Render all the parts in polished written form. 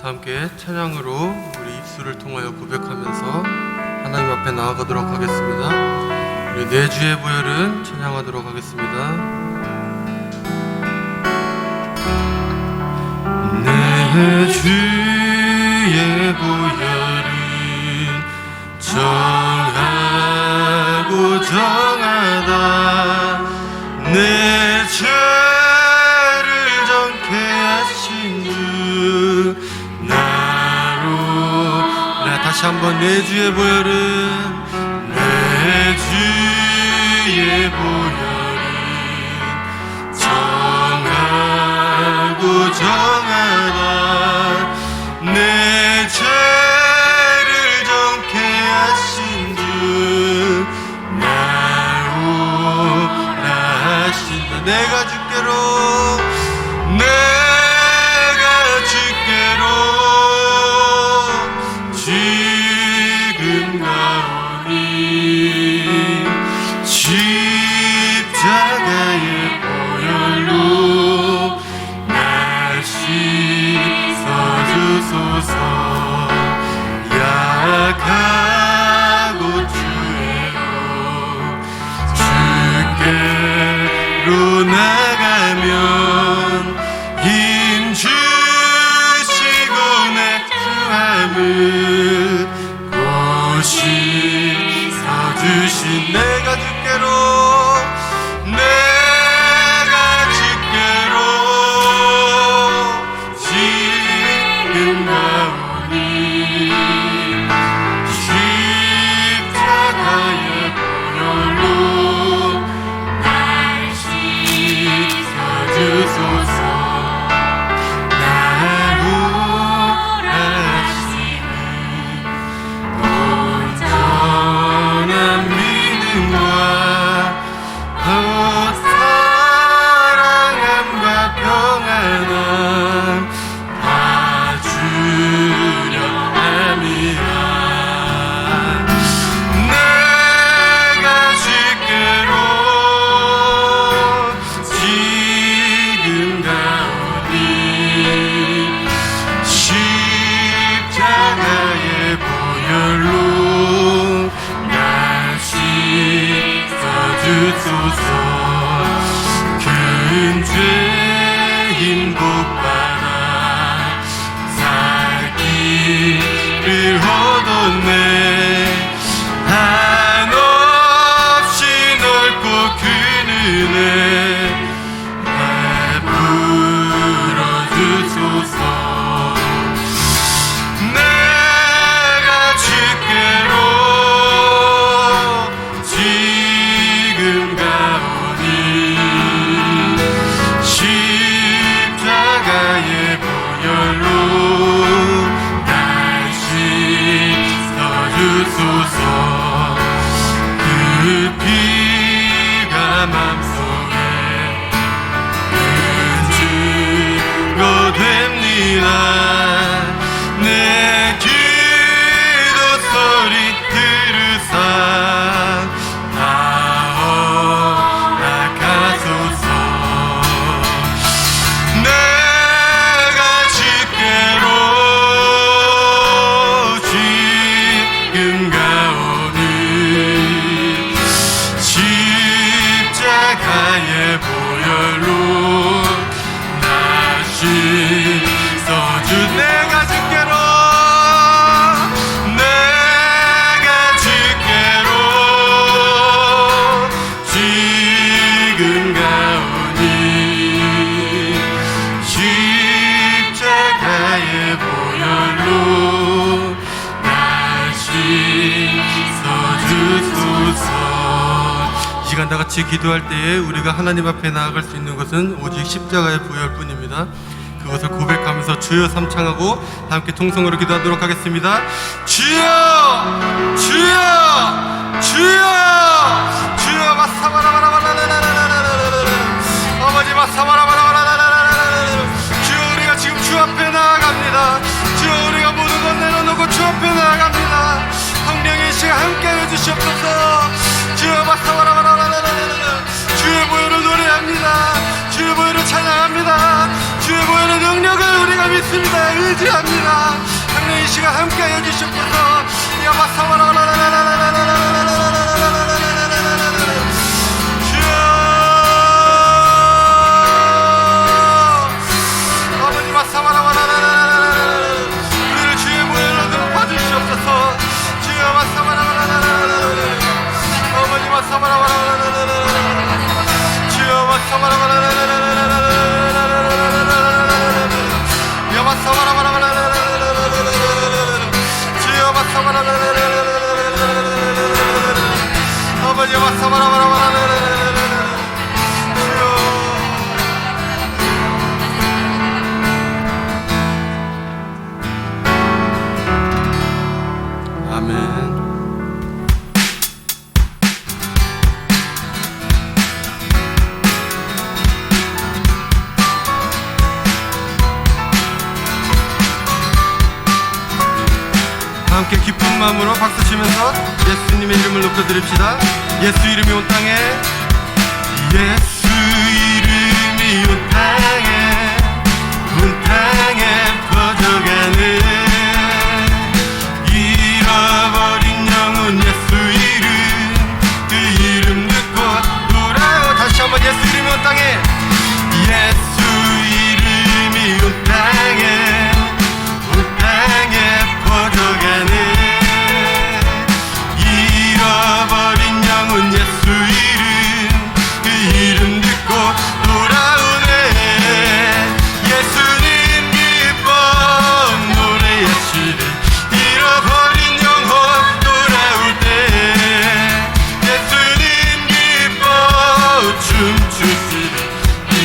다 함께 찬양으로 우리 입술을 통하여 고백하면서 하나님 앞에 나아가도록 하겠습니다. 우리 내 주의 보혈은 찬양하도록 하겠습니다. 내 주의 보혈은 정하고 정하다 내 죄를 정케 하신 주 나로. 다시 한번 내 주의 보혈은 내 주의 보혈은 정하고 정하다 내 죄를 정케 하신 주 나오라 하신다. 내가 주께로 지금 가오니 십자가의 보혈로 날 씻어주소서. 약하고 주의로 주께로 나가면 힘 주시고 내 구함을 고시서주신 내가 주께로 지금 가오니 십자가의 보혈로 날 씻어주소서. 나오라 하시는 온전한 믿음과 사랑함과 평안함 다 주려 함이라. 내가 주께로 지금 가오니 십자가의 보혈로 날 씻어주소서. 큰 죄인 복받아 살 길을 얻었네. 한없이 넓고 큰 은혜 베풀어 주소서. 내가 주께로 지금 가오니 십자가의 보혈로 날 씻어주소서. 그 피가 맘속에 은증거 됩니다. 내 기도 소리 들으사 나아가소서. 내가 주께로 지금 가오니 십자가의 보혈로 날 씻어주. 내가 주께로 지금 가오니 십자가의 보혈로 날 씻어주소서. 이 시간 다 같이 기도할 때에 우리가 하나님 앞에 나아갈 수 있는 것은 오직 십자가의 보혈뿐입니다. 그것을 고백하면서 주여 삼창하고 함께 통성으로 기도하도록 하겠습니다. 주여 주여 주여 주여 마사바라바라바라바라바라바라 아버지 마사바라바라바라바라바라. 주여 우리가 지금 주 앞에 나아갑니다. 주여 우리가 모든 것 내려놓고 주 앞에 나아갑니다. 성령의 시간 함께 해주시옵소서. 주여 마사바라바라바라바라. 주의 보혈을 노래합니다. 주의 보혈을 찬양합니다. 주의 보혈의 능력을 우리가 믿습니다. 의지합니다. 하나님 이 시간 함께하여 주시옵소서. 우리를 주의 보혈로 높아주시옵소서. 아멘. 함께 기쁜 마음으로 박수 치면서 예수님의 이름을 높여드립시다. 예수 이름이 온 땅에, 예수 이름이 온 땅에 퍼져가네. 잃어버린 영혼 예수 이름, 그 이름 듣고 돌아오. 다시 한번 예수 이름이 온 땅에, 예수 이름이 온 땅에 퍼져가네. 잃어버린 영혼 예수 이름, 그 이름 듣고 돌아오네. 예수님 기뻐 노래하시리. 잃어버린 영혼 돌아올 때 예수님 기뻐 춤추시리.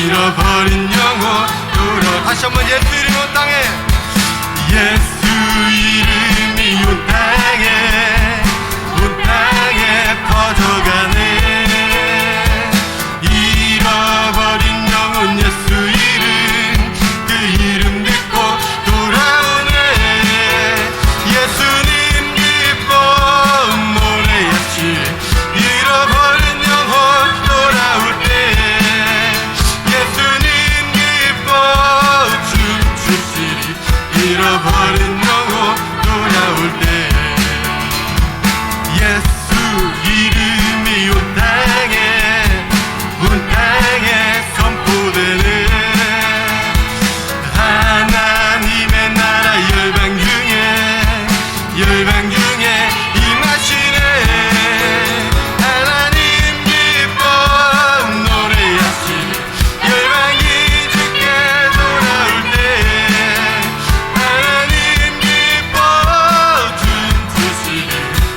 잃어버린 영혼 돌아. 다시 한번 예수 이름 온 땅에, 예수 이름이 온 땅에 퍼져가네. 잃어버린 영혼 예수 이름, 그 이름 듣고 돌아오네. 예수님 기뻐 노래하시리. 잃어버린 영혼 돌아올 때 예수님 기뻐 춤추시리. 잃어버린 영혼 돌아올 때 예수 이름이 온 땅에 선포되네. 하나님의 나라 열방 중에 임하시네. 하나님 기뻐 노래하시네. 열방이 주께 돌아올 때 하나님 기뻐 춤추시리.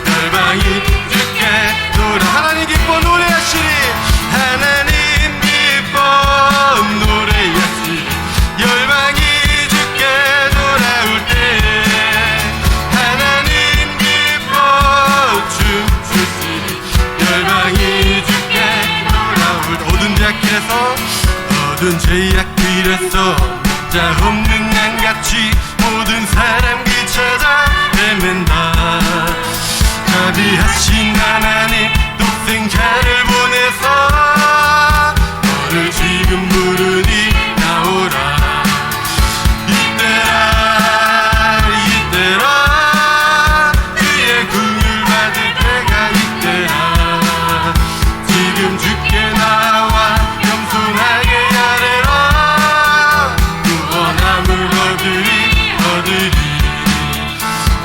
열방이 주께 돌아. 하나님 기뻐 노래하시리. 하나님 기뻐 노래하시리. 열방이 주께 돌아올 때 하나님 기뻐 춤추시리. 열방이 주께 돌아올 때. 얻은 죄악길에서 자 없는 양같이 모든 사람 그 찾아 헤맨다. 자비하신 하나님 독생자를 보내서 너를 지금 부르니 나오라. 이때라 그의 긍휼 받을 때가 이때라. 지금 주께 나와 겸손하게 아뢰라. 구원함을 얻으리.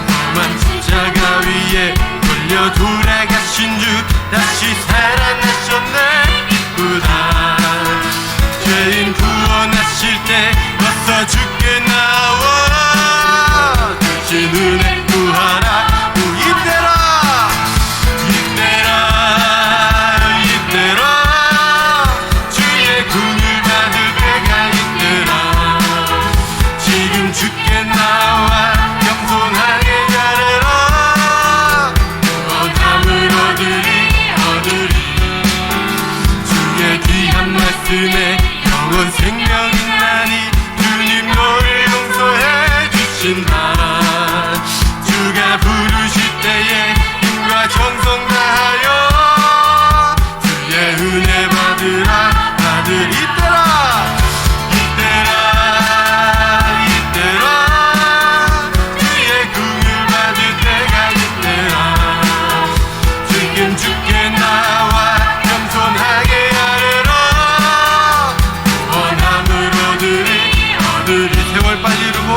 험한 십자가 위에 걸려 돌아가신 주 다시 살아나셨네. 기쁘다. 죄인 구원하실 때 어서 주께 나와. 주신 은혜 구하라. 이때라 주의 긍휼 받을 때가 이때라. 지금 주께 나와 겸손하게 아뢰라. 구원함을 얻으리. 주의 귀한 말씀에 영원 생명 있나니 주님 너를 용서해 주신다. 주가 부르실 때에 힘과 정성 다하여 주의 은혜 받으라. 세월 빨리 흐르고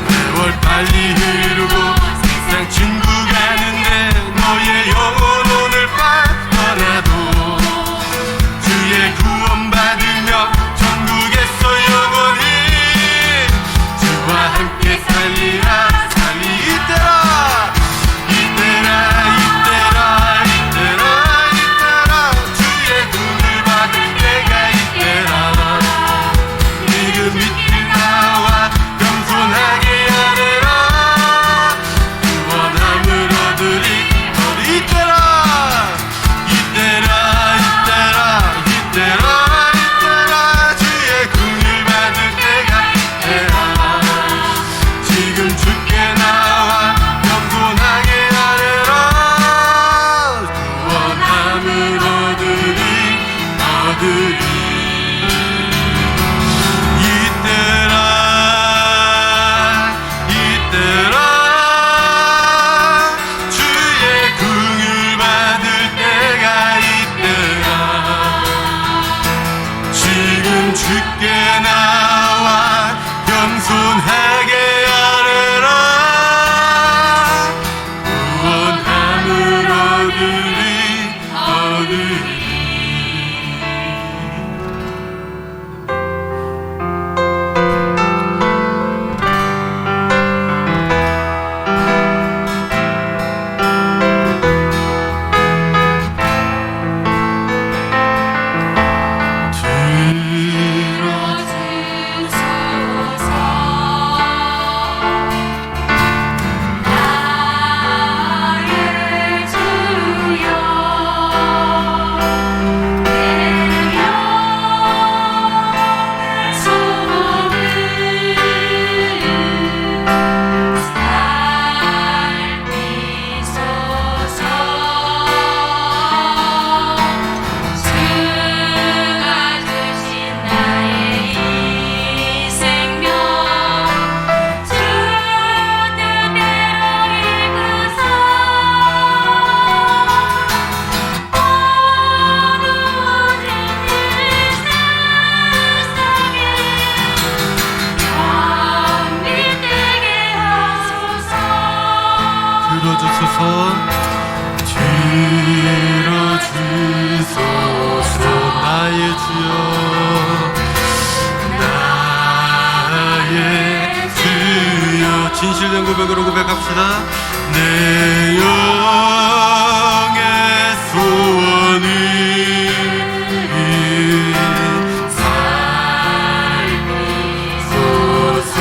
세월 빨리 흐르고 세상 친구 가는데 너의 영혼 오늘 밤 떠나도 주의 구원 받으며 천국에서 영원히 주와 함께 살리라 살리 이때라 이때라 이때라 이때라 이때라 주의 구원을 받을 때가 이때라 지금 이때 나와 겸손하게 하래라 구원함을 얻으리 너리 이때라 이때라 이때라 이때라 이때라 주의 긍휼 받을 때가 이때라 지금 주께 나와 겸손하게 하래라 구원함을 얻으리 이때라 이때라 주의 긍휼 받을 때가 이때라 지금 주께 나와 겸손하게 하래라 구원함을 얻으리 들어주소서 나의 주여 나의 주여 진실된 고백으로 고백합시다 내 영의 소원을 살피소서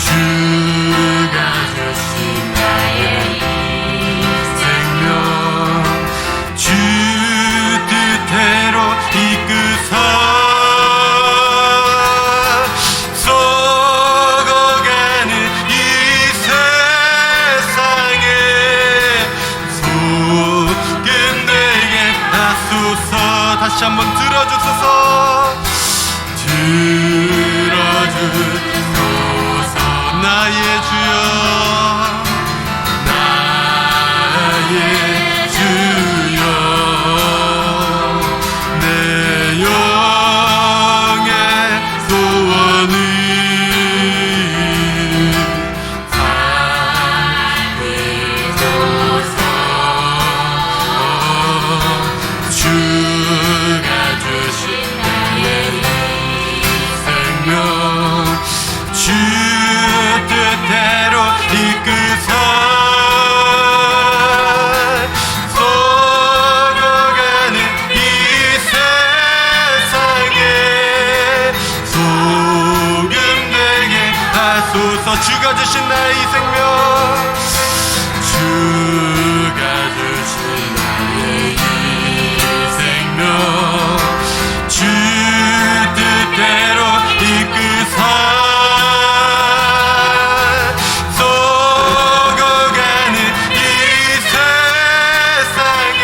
주가 주신 나의 생명 주 뜻대로 이끄사 썩어가는 이 세상에 소금되게 하소서 다시 한번 들어주소서 들어주소서 나의 주여 나의 주여 내 영의 소원을 살피소서 주가 주신 나의 생명 주 뜻대로 이끄사 썩어가는 이 세상에 소금되게 하소서 주가 주신 나의 이 생명 주가 주신 나의 이 생명 주 뜻대로 이끄사 썩어가는 이 세상에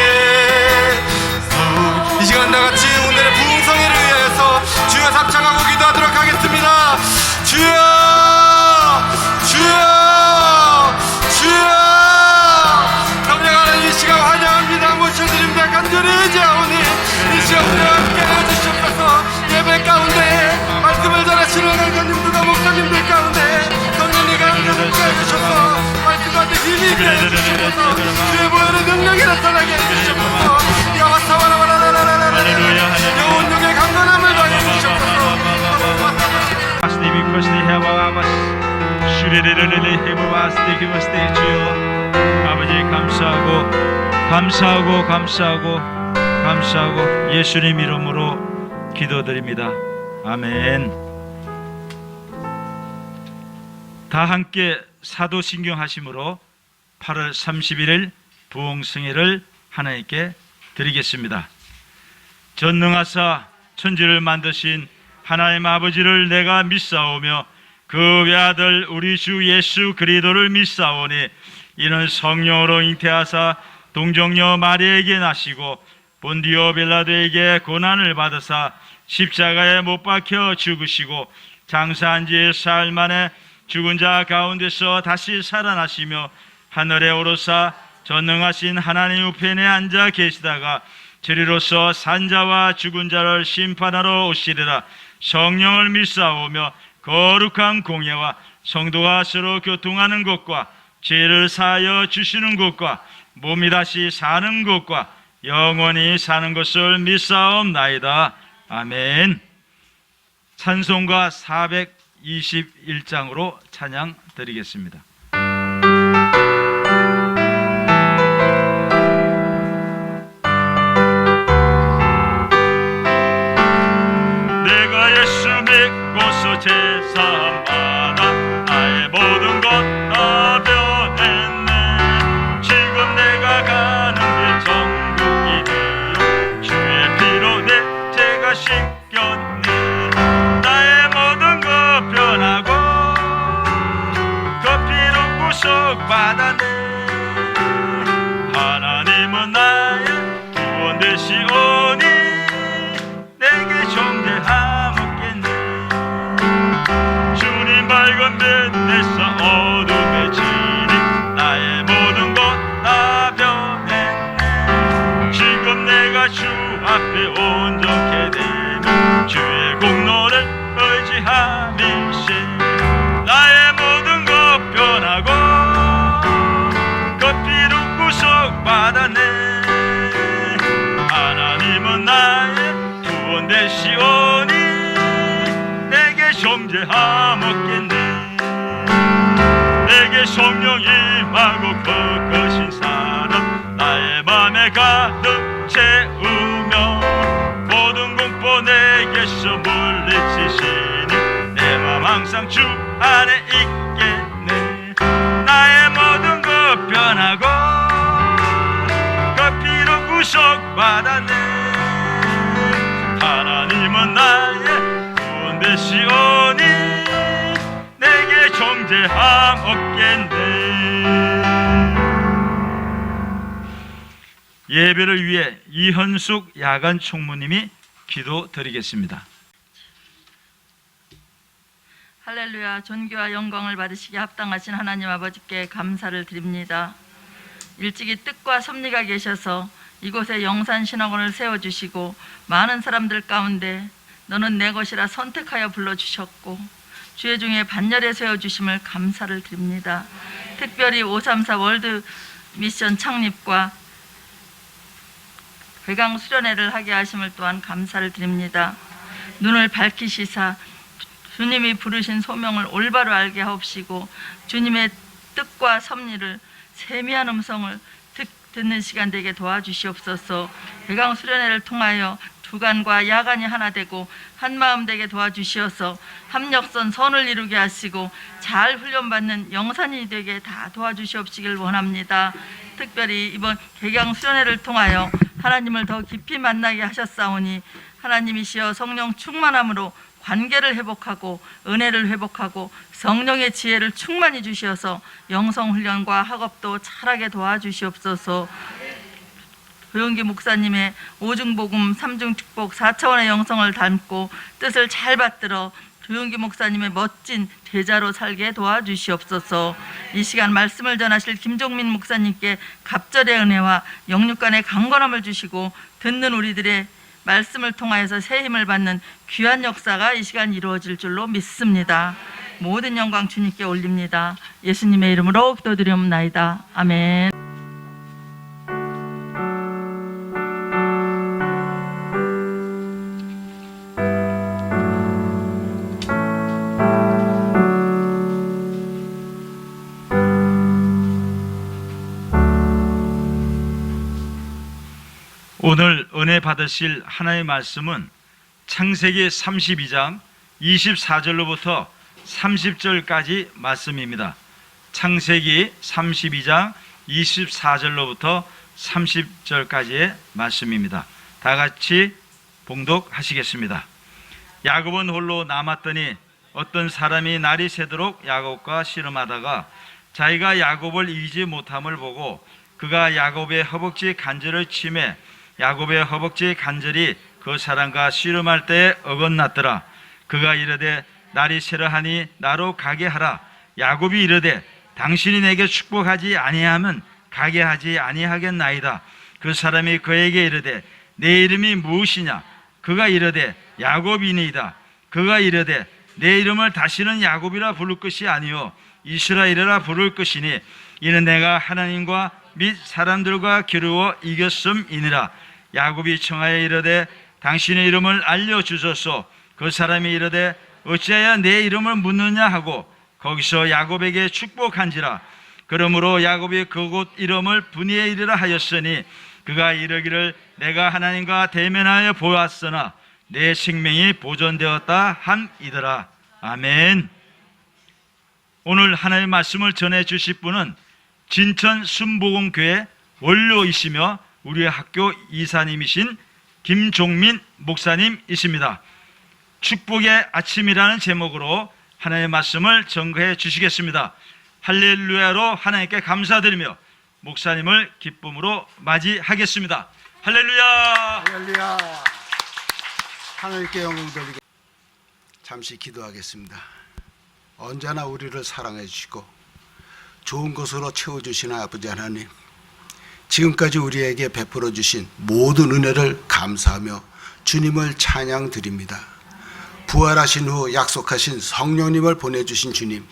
이 시간 다같이 오늘의 부흥성회를 위해서 주여 합창하고 기도하도록 하겠습니다 주여 주여 주여 주여 아버지 감사하고 예수님 이름으로 기도드립니다. 아멘. 다 함께 사도신경 하심으로 8월 31일 부흥성회를 하나님께 드리겠습니다. 전능하사 천지를 만드신 하나님 아버지를 내가 믿사오며 그 외아들 우리 주 예수 그리스도를 믿사오니 이는 성령으로 잉태하사 동정녀 마리아에게 나시고 본디오 빌라도에게 고난을 받으사 십자가에 못 박혀 죽으시고 장사한 지 사흘 만에 죽은 자 가운데서 다시 살아나시며 하늘에 오르사 전능하신 하나님 우편에 앉아 계시다가 저리로서 산자와 죽은 자를 심판하러 오시리라. 성령을 믿사오며 거룩한 공예와 성도가 서로 교통하는 것과 죄를 사하여 주시는 것과 몸이 다시 사는 것과 영원히 사는 것을 믿사옵나이다. 아멘. 찬송가 421장으로 찬양 드리겠습니다. 내가 예수 믿고서 제사함 받아 나의 모든 것 다 변했네. 지금 내가 가는 길 천국이 되어 주의 피로 내 죄가 씻겼네. 나의 모든 것 변하고 그 피로 구속받았네. 하나님은 나의 구원 되시오니 내게 존재하옵겠네. 주님 밝은 빛 내서 어둠에 지니 나의 모든 것 다 변했네. 지금 내가 주 앞에 온전케 되면 주의 공로를 의지함일세. 나의 모든 것 변하고 그 피로 구속받았네. 하나님은 나의 구원 되시오니 내게 존재하옵겠네. 내게 성령 임하고 거거신 사랑 나의 맘에 가득 채우며 모든 공포 내게서 물리치시니 내 맘 항상 주 안에 있겠네. 나의 모든 것 변하고 그 피로 구속받았네. 하나님은 나의 구원 되시오니 내게 존재하옵겠네. 예배를 위해 이현숙 야간 총무님이 기도 드리겠습니다. 할렐루야. 존귀와 영광을 받으시기에 합당하신 하나님 아버지께 감사를 드립니다. 일찍이 뜻과 섭리가 계셔서 이곳에 영산신학원을 세워주시고 많은 사람들 가운데 너는 내 것이라 선택하여 불러주셨고 주의 중에 반열에 세워주심을 감사를 드립니다. 특별히 534 월드 미션 창립과 회강 수련회를 하게 하심을 또한 감사를 드립니다. 눈을 밝히시사 주님이 부르신 소명을 올바로 알게 하옵시고 주님의 뜻과 섭리를 세미한 음성을 듣는 시간 되게 도와주시옵소서. 회강 수련회를 통하여 주간과 야간이 하나 되고 한마음 되게 도와주시어서 합력선 선을 이루게 하시고 잘 훈련받는 영산이 되게 다 도와주시옵시길 원합니다. 특별히 이번 개강 수련회를 통하여 하나님을 더 깊이 만나게 하셨사오니 하나님이시여 성령 충만함으로 관계를 회복하고 은혜를 회복하고 성령의 지혜를 충만히 주시어서 영성훈련과 학업도 잘하게 도와주시옵소서. 조영기 목사님의 오중복음 삼중축복 4차원의 영성을 담고 뜻을 잘 받들어 조영기 목사님의 멋진 제자로 살게 도와주시옵소서. 이 시간 말씀을 전하실 김종민 목사님께 갑절의 은혜와 영육간의 강건함을 주시고 듣는 우리들의 말씀을 통하여서 새 힘을 받는 귀한 역사가 이 시간 이루어질 줄로 믿습니다. 모든 영광 주님께 올립니다. 예수님의 이름으로 기도드리옵나이다. 아멘. 받으실 하나님의 말씀은 창세기 32장 24절로부터 30절까지 말씀입니다. 창세기 32장 24절로부터 30절까지의 말씀입니다. 다 같이 봉독하시겠습니다. 야곱은 홀로 남았더니 어떤 사람이 날이 새도록 야곱과 씨름하다가 자기가 야곱을 이기지 못함을 보고 그가 야곱의 허벅지 간절을 치매 야곱의 허벅지 간절이 그 사람과 씨름할 때에 어긋났더라. 그가 이르되 날이 새러하니 나로 가게 하라. 야곱이 이르되 당신이 내게 축복하지 아니하면 가게 하지 아니하겠나이다. 그 사람이 그에게 이르되 내 이름이 무엇이냐? 그가 이르되 야곱이니이다. 그가 이르되 내 이름을 다시는 야곱이라 부를 것이 아니요 이스라엘이라 부를 것이니 이는 내가 하나님과 및 사람들과 겨루어 이겼음이니라. 야곱이 청하여 이르되 당신의 이름을 알려주소서. 그 사람이 이르되 어찌하여 내 이름을 묻느냐 하고 거기서 야곱에게 축복한지라. 그러므로 야곱이 그곳 이름을 브니엘이라 하였으니 그가 이르기를 내가 하나님과 대면하여 보았으나 내 생명이 보존되었다 함이더라. 아멘. 오늘 하나님의 말씀을 전해 주실 분은 진천 순복음교회 원로이시며 우리 학교 이사님이신 김종민 목사님이십니다. 축복의 아침이라는 제목으로 하나님의 말씀을 전거해 주시겠습니다. 할렐루야로 하나님께 감사드리며 목사님을 기쁨으로 맞이하겠습니다. 할렐루야. 할렐루야. 하나님께 영광 돌리게 잠시 기도하겠습니다. 언제나 우리를 사랑해 주시고 좋은 것으로 채워주시는 아버지 하나님, 지금까지 우리에게 베풀어 주신 모든 은혜를 감사하며 주님을 찬양드립니다. 부활하신 후 약속하신 성령님을 보내주신 주님,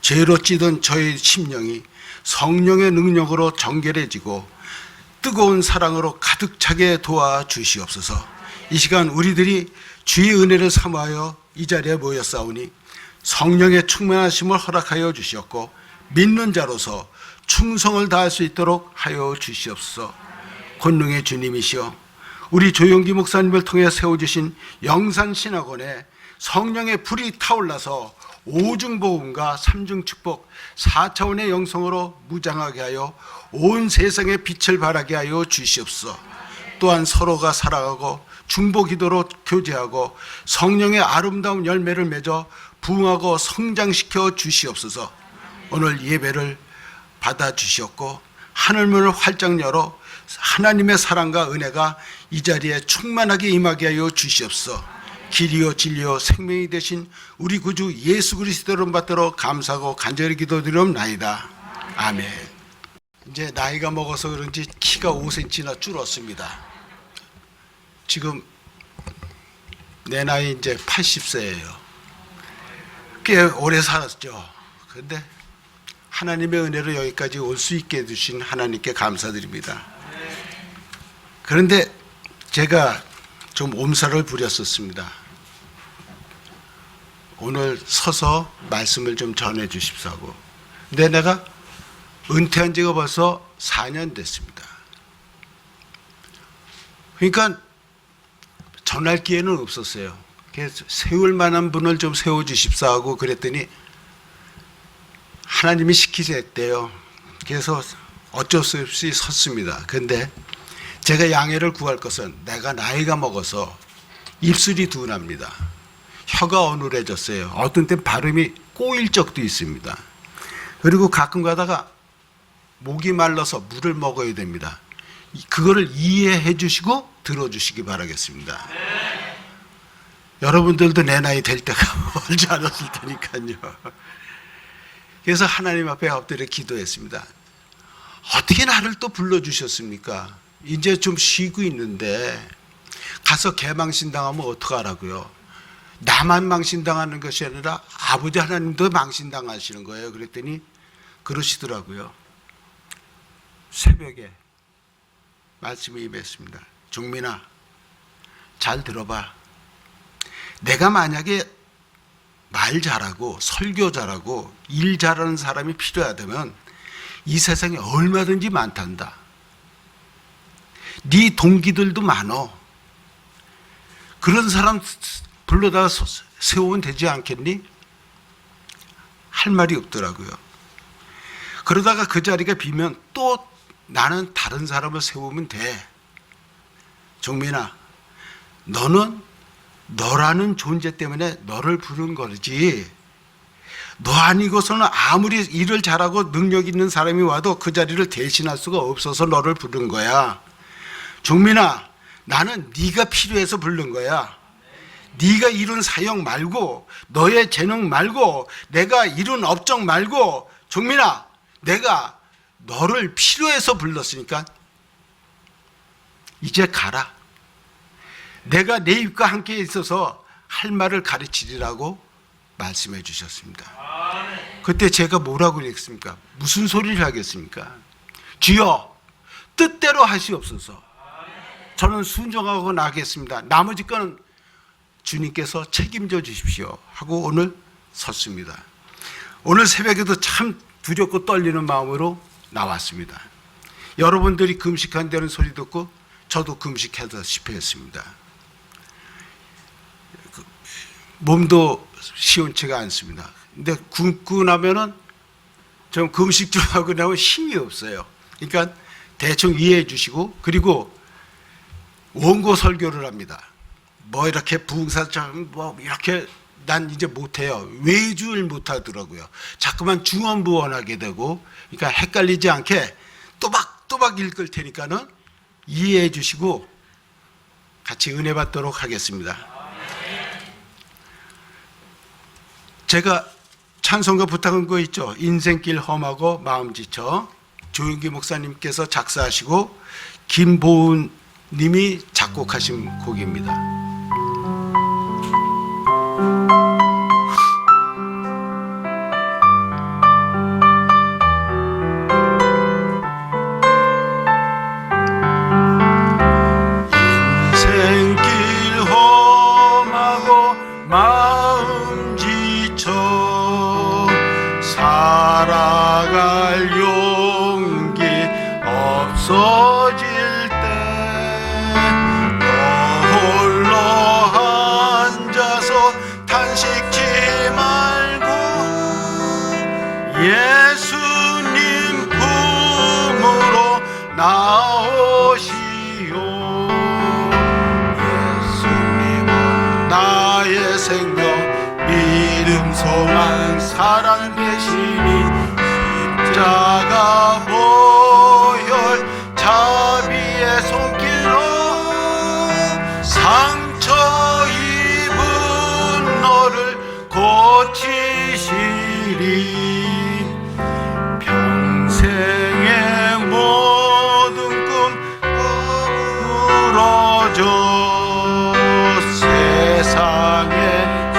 죄로 찌든 저의 심령이 성령의 능력으로 정결해지고 뜨거운 사랑으로 가득 차게 도와주시옵소서. 이 시간 우리들이 주의 은혜를 사모하여 이 자리에 모였사오니 성령의 충만하심을 허락하여 주시었고 믿는 자로서 충성을 다할 수 있도록 하여 주시옵소서. 권능의 주님이시여 우리 조용기 목사님을 통해 세워주신 영산신학원에 성령의 불이 타올라서 오중복음과 삼중축복 4차원의 영성으로 무장하게 하여 온 세상에 빛을 발하게 하여 주시옵소서. 또한 서로가 사랑하고 중보기도로 교제하고 성령의 아름다운 열매를 맺어 부흥하고 성장시켜 주시옵소서. 오늘 예배를 받아주시었고 하늘문을 활짝 열어 하나님의 사랑과 은혜가 이 자리에 충만하게 임하게 하여 주시옵소서. 길이요 진리요 생명이 되신 우리 구주 예수 그리스도를 받들어 감사하고 간절히 기도드리옵나이다. 아멘. 이제 나이가 먹어서 그런지 키가 5cm나 줄었습니다. 지금 내 나이 이제 80세예요. 꽤 오래 살았죠. 그런데 하나님의 은혜로 여기까지 올 수 있게 해주신 하나님께 감사드립니다. 그런데 제가 좀 옴살을 부렸었습니다. 오늘 서서 말씀을 좀 전해 주십사 하고. 근데 내가 은퇴한 지가 벌써 4년 됐습니다. 그러니까 전할 기회는 없었어요. 그래서 세울 만한 분을 좀 세워주십사 하고 그랬더니 하나님이 시키셨대요. 그래서 어쩔 수 없이 섰습니다. 그런데 제가 양해를 구할 것은 내가 나이가 먹어서 입술이 둔합니다. 혀가 어눌해졌어요. 어떤 때 발음이 꼬일 적도 있습니다. 그리고 가끔 가다가 목이 말라서 물을 먹어야 됩니다. 그거를 이해해 주시고 들어주시기 바라겠습니다. 여러분들도 내 나이 될 때가 멀지 않았을 테니까요. 그래서 하나님 앞에 엎드려 기도했습니다. 어떻게 나를 또 불러주셨습니까? 이제 좀 쉬고 있는데 가서 개망신당하면 어떡하라고요? 나만 망신당하는 것이 아니라 아버지 하나님도 망신당하시는 거예요. 그랬더니 그러시더라고요. 새벽에 말씀이 임했습니다. 종민아, 잘 들어봐. 내가 만약에 말 잘하고 설교 잘하고 일 잘하는 사람이 필요하다면 이 세상에 얼마든지 많단다. 네 동기들도 많어. 그런 사람 불러다가 세우면 되지 않겠니? 할 말이 없더라고요. 그러다가 그 자리가 비면 또 나는 다른 사람을 세우면 돼. 종민아, 너는 너라는 존재 때문에 너를 부른 거지. 너 아니고서는 아무리 일을 잘하고 능력 있는 사람이 와도 그 자리를 대신할 수가 없어서 너를 부른 거야. 종민아, 나는 네가 필요해서 부른 거야. 네가 이룬 사역 말고, 너의 재능 말고, 내가 이룬 업적 말고, 종민아, 내가 너를 필요해서 불렀으니까 이제 가라. 내가 내 입과 함께 있어서 할 말을 가르치리라고 말씀해 주셨습니다. 그때 제가 뭐라고 그랬습니까? 무슨 소리를 하겠습니까? 주여, 뜻대로 하시옵소서. 저는 순종하고 나가겠습니다. 나머지 건 주님께서 책임져 주십시오 하고 오늘 섰습니다. 오늘 새벽에도 참 두렵고 떨리는 마음으로 나왔습니다. 여러분들이 금식한다는 소리 듣고 저도 금식하다시피 했습니다. 몸도 시원치가 않습니다. 근데 굶고 나면은 좀 금식 좀 하고 나면 힘이 없어요. 그러니까 대충 이해해 주시고, 그리고 원고 설교를 합니다. 뭐 이렇게 부흥사처럼 뭐 이렇게 난 이제 못해요. 외주를 못하더라고요. 자꾸만 중언부언하게 되고, 그러니까 헷갈리지 않게 또박또박 읽을 테니까는 이해해 주시고 같이 은혜 받도록 하겠습니다. 제가 찬송가 부탁한 거 있죠. 인생길 험하고 마음 지쳐. 조용기 목사님께서 작사하시고 김보은 님이 작곡하신 곡입니다. 인생길 험하고 마음 지쳐 살아갈 용기 없어질 때 홀로 앉아서 탄식지 말고 예수님 품으로 나오시오. 예수님은 나의 생명, 믿음, 소망, 사랑 되시니 십자가 보혈 자비의 손길로 상처 입은 너를 고치시리. 평생의 모든 꿈 무너져 세상의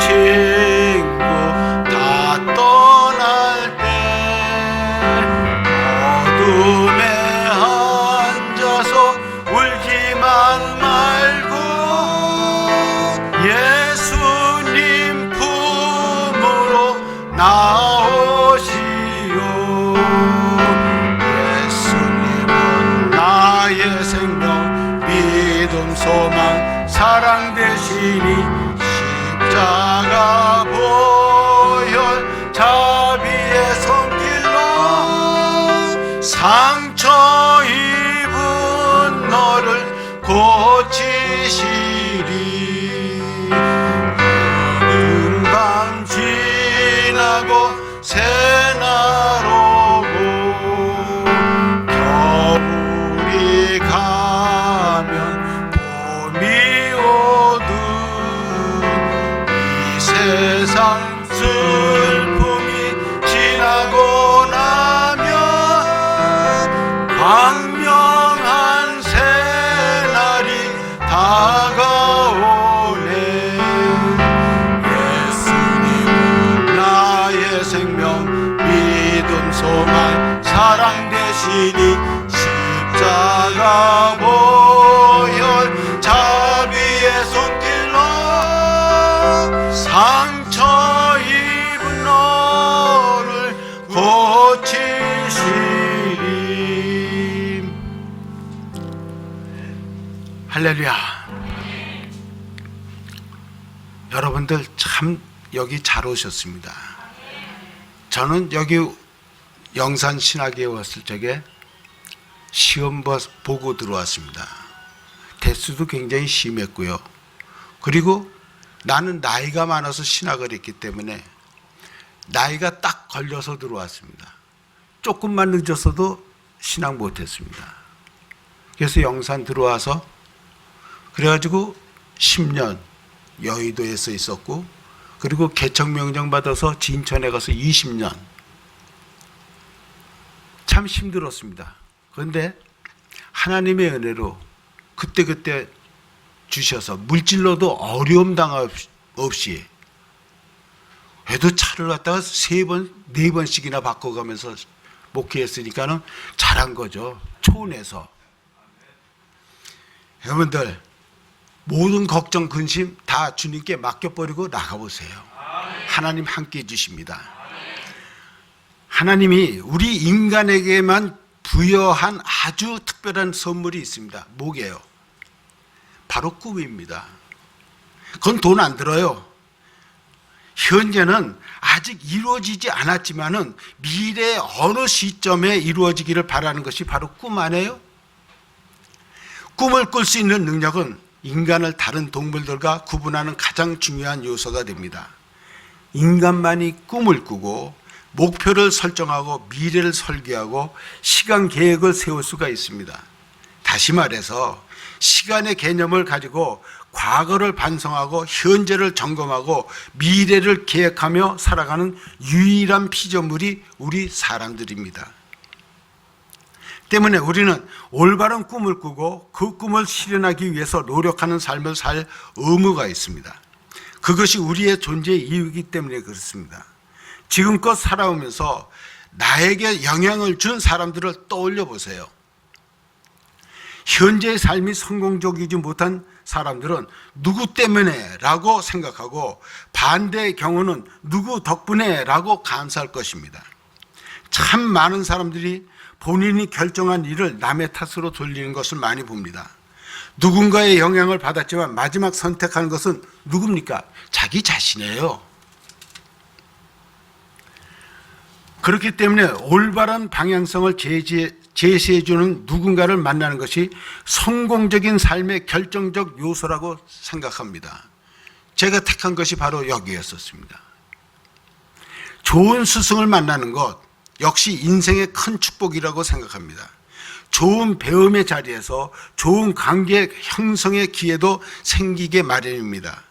친구 다 떠날 때 어둠에 앉아서 울지만 말고 예수님 품으로 나오시오. 예수님은 나의 생명, 믿음, 소망, 사랑 되시니 십자가 보혈 자비의 손길로 상처 입은 너를 고치시리. 여름 밤 지나고 새날 오고 겨울이 가면 봄이 오듯 이 세상 슬픔이 지나고 나면 광명한 새날이 다가오네. 예수님은 나의 생명, 믿음, 소망, 사랑 되시니 십자가 보혈 자비의 손길로 상처 입은 너를 고치시리. 할렐루야. 여러분들 참 여기 잘 오셨습니다. 저는 여기 영산 신학에 왔을 적에 시험 보고 들어왔습니다. 대수도 굉장히 심했고요. 그리고 나는 나이가 많아서 신학을 했기 때문에 나이가 딱 걸려서 들어왔습니다. 조금만 늦었어도 신학 못했습니다. 그래서 영산 들어와서 그래가지고 10년 여의도에서 있었고, 그리고 개척명령 받아서 진천에 가서 20년. 참 힘들었습니다. 그런데 하나님의 은혜로 그때그때 주셔서 물질로도 어려움 당할 없이 그래도 차를 갖다가 3번, 4번씩이나 바꿔가면서 목회했으니까는 잘한 거죠. 초원에서. 여러분들 모든 걱정, 근심 다 주님께 맡겨버리고 나가보세요. 하나님 함께 해주십니다. 하나님이 우리 인간에게만 부여한 아주 특별한 선물이 있습니다. 뭐게요? 바로 꿈입니다. 그건 돈 안 들어요. 현재는 아직 이루어지지 않았지만은 미래 어느 시점에 이루어지기를 바라는 것이 바로 꿈 아니에요? 꿈을 꿀 수 있는 능력은 인간을 다른 동물들과 구분하는 가장 중요한 요소가 됩니다. 인간만이 꿈을 꾸고 목표를 설정하고 미래를 설계하고 시간 계획을 세울 수가 있습니다. 다시 말해서 시간의 개념을 가지고 과거를 반성하고 현재를 점검하고 미래를 계획하며 살아가는 유일한 피조물이 우리 사람들입니다. 때문에 우리는 올바른 꿈을 꾸고 그 꿈을 실현하기 위해서 노력하는 삶을 살 의무가 있습니다. 그것이 우리의 존재의 이유이기 때문에 그렇습니다. 지금껏 살아오면서 나에게 영향을 준 사람들을 떠올려 보세요. 현재의 삶이 성공적이지 못한 사람들은 누구 때문에 라고 생각하고 반대의 경우는 누구 덕분에 라고 감사할 것입니다. 참 많은 사람들이 본인이 결정한 일을 남의 탓으로 돌리는 것을 많이 봅니다. 누군가의 영향을 받았지만 마지막 선택한 것은 누굽니까? 자기 자신이에요. 그렇기 때문에 올바른 방향성을 제시해주는 누군가를 만나는 것이 성공적인 삶의 결정적 요소라고 생각합니다. 제가 택한 것이 바로 여기였었습니다. 좋은 스승을 만나는 것 역시 인생의 큰 축복이라고 생각합니다. 좋은 배움의 자리에서 좋은 관계 형성의 기회도 생기게 마련입니다.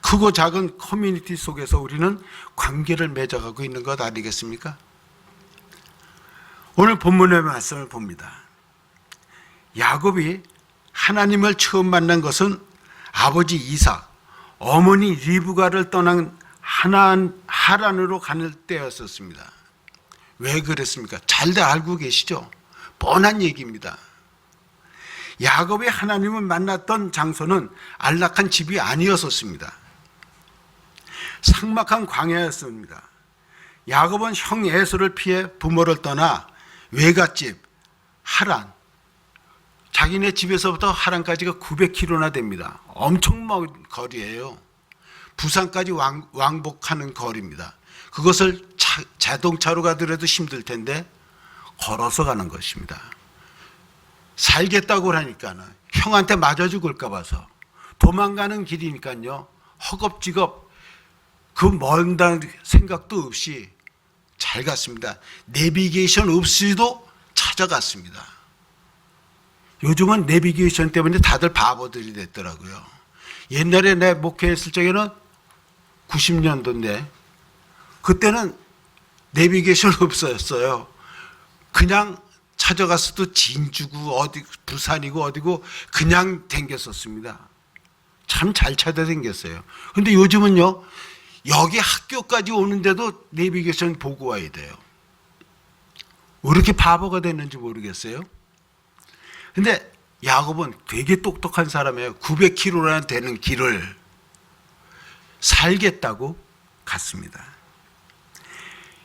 크고 작은 커뮤니티 속에서 우리는 관계를 맺어가고 있는 것 아니겠습니까? 오늘 본문의 말씀을 봅니다. 야곱이 하나님을 처음 만난 것은 아버지 이삭, 어머니 리브가를 떠난 하란으로 가는 때였었습니다. 왜 그랬습니까? 잘들 알고 계시죠? 뻔한 얘기입니다. 야곱이 하나님을 만났던 장소는 안락한 집이 아니었었습니다. 삭막한 광야였습니다. 야곱은 형 에서를 피해 부모를 떠나 외갓집 하란, 자기네 집에서부터 하란까지가 900km나 됩니다. 엄청 먼 거리예요. 부산까지 왕복하는 거리입니다. 그것을 자동차로 가더라도 힘들 텐데 걸어서 가는 것입니다. 살겠다고 하니까는 형한테 맞아 죽을까 봐서 도망가는 길이니까요. 허겁지겁 그 먼다는 생각도 없이 잘 갔습니다. 내비게이션 없이도 찾아갔습니다. 요즘은 내비게이션 때문에 다들 바보들이 됐더라고요. 옛날에 내 목회했을 적에는 90년도인데 그때는 내비게이션 없었어요. 그냥 찾아갔어도 진주고 어디 부산이고 어디고 그냥 댕겼었습니다. 참 잘 찾아댕겼어요. 근데 요즘은요. 여기 학교까지 오는데도 내비게이션 보고 와야 돼요. 왜 이렇게 바보가 됐는지 모르겠어요. 근데 야곱은 되게 똑똑한 사람이에요. 900km나 되는 길을 살겠다고 갔습니다.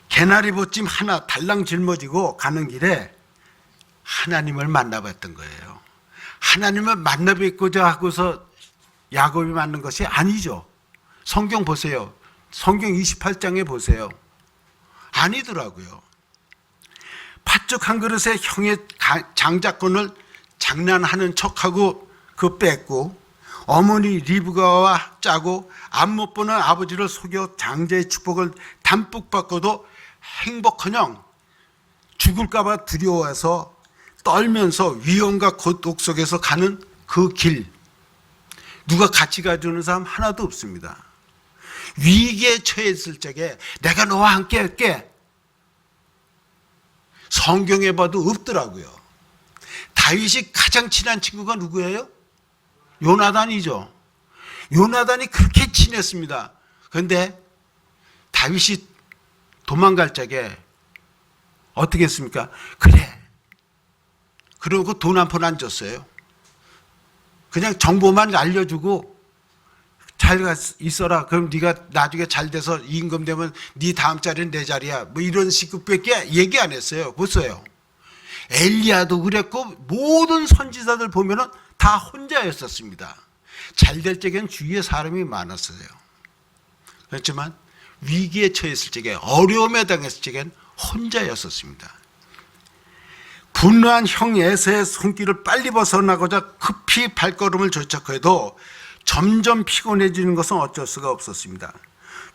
개나리 보찜 하나 달랑 짊어지고 가는 길에 하나님을 만나봤던 거예요. 하나님을 만나뵙고자 하고서 야곱이 만난 것이 아니죠. 성경 보세요. 성경 28장에 보세요. 아니더라고요. 팥죽 한 그릇에 형의 장자권을 장난하는 척하고 그거 뺐고, 어머니 리브가와 짜고 앞 못 보는 아버지를 속여 장자의 축복을 담뿍 받고도 행복하녕 죽을까봐 두려워해서 떨면서 위험과 고통 속에서 가는 그 길, 누가 같이 가주는 사람 하나도 없습니다. 위기에 처했을 적에 내가 너와 함께 할게, 성경에 봐도 없더라고요. 다윗이 가장 친한 친구가 누구예요? 요나단이죠. 요나단이 그렇게 친했습니다. 그런데 다윗이 도망갈 적에 어떻게 했습니까? 그래. 그러고 돈 한 푼 안 줬어요. 그냥 정보만 알려주고 잘 있어라. 그럼 네가 나중에 잘 돼서 임금 되면 네 다음 자리는 내 자리야. 뭐 이런 식으로밖에 얘기 안 했어요. 보세요. 엘리야도 그랬고 모든 선지자들 보면은 다 혼자였었습니다. 잘 될 적엔 주위에 사람이 많았어요. 그렇지만 위기에 처했을 적에, 어려움에 당했을 적엔 혼자였었습니다. 분노한 형 에서의 손길을 빨리 벗어나고자 급히 발걸음을 조척해도 점점 피곤해지는 것은 어쩔 수가 없었습니다.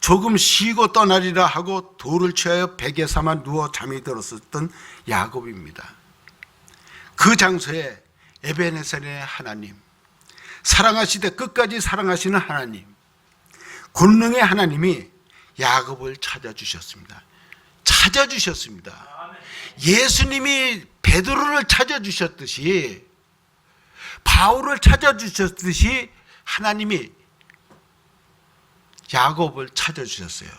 조금 쉬고 떠나리라 하고 돌을 취하여 베개 삼아 누워 잠이 들었었던 야곱입니다. 그 장소에 에베네셀의 하나님, 사랑하시되 끝까지 사랑하시는 하나님, 권능의 하나님이 야곱을 찾아주셨습니다. 찾아주셨습니다. 예수님이 베드로를 찾아주셨듯이, 바울을 찾아주셨듯이 하나님이 야곱을 찾아주셨어요.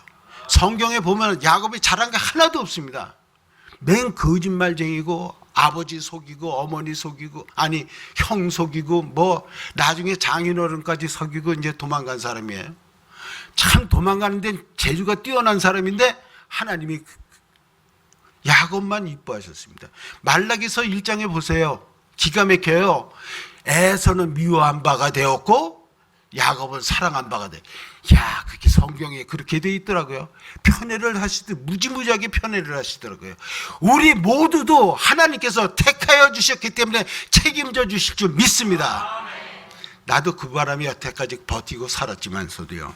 성경에 보면 야곱이 잘한 게 하나도 없습니다. 맨 거짓말쟁이고 아버지 속이고 어머니 속이고, 아니 형 속이고, 뭐 나중에 장인어른까지 속이고 이제 도망간 사람이에요. 참 도망가는데 재주가 뛰어난 사람인데 하나님이 야곱만 이뻐하셨습니다. 말라기서 1장에 보세요. 기가 막혀요. 에서는 미워한 바가 되었고 야곱은 사랑한 바가 돼. 야, 그게 성경에 그렇게 돼 있더라고요. 편애를 하시듯 무지무지하게 편애를 하시더라고요. 우리 모두도 하나님께서 택하여 주셨기 때문에 책임져 주실 줄 믿습니다. 나도 그 바람이 여태까지 버티고 살았지만서도요.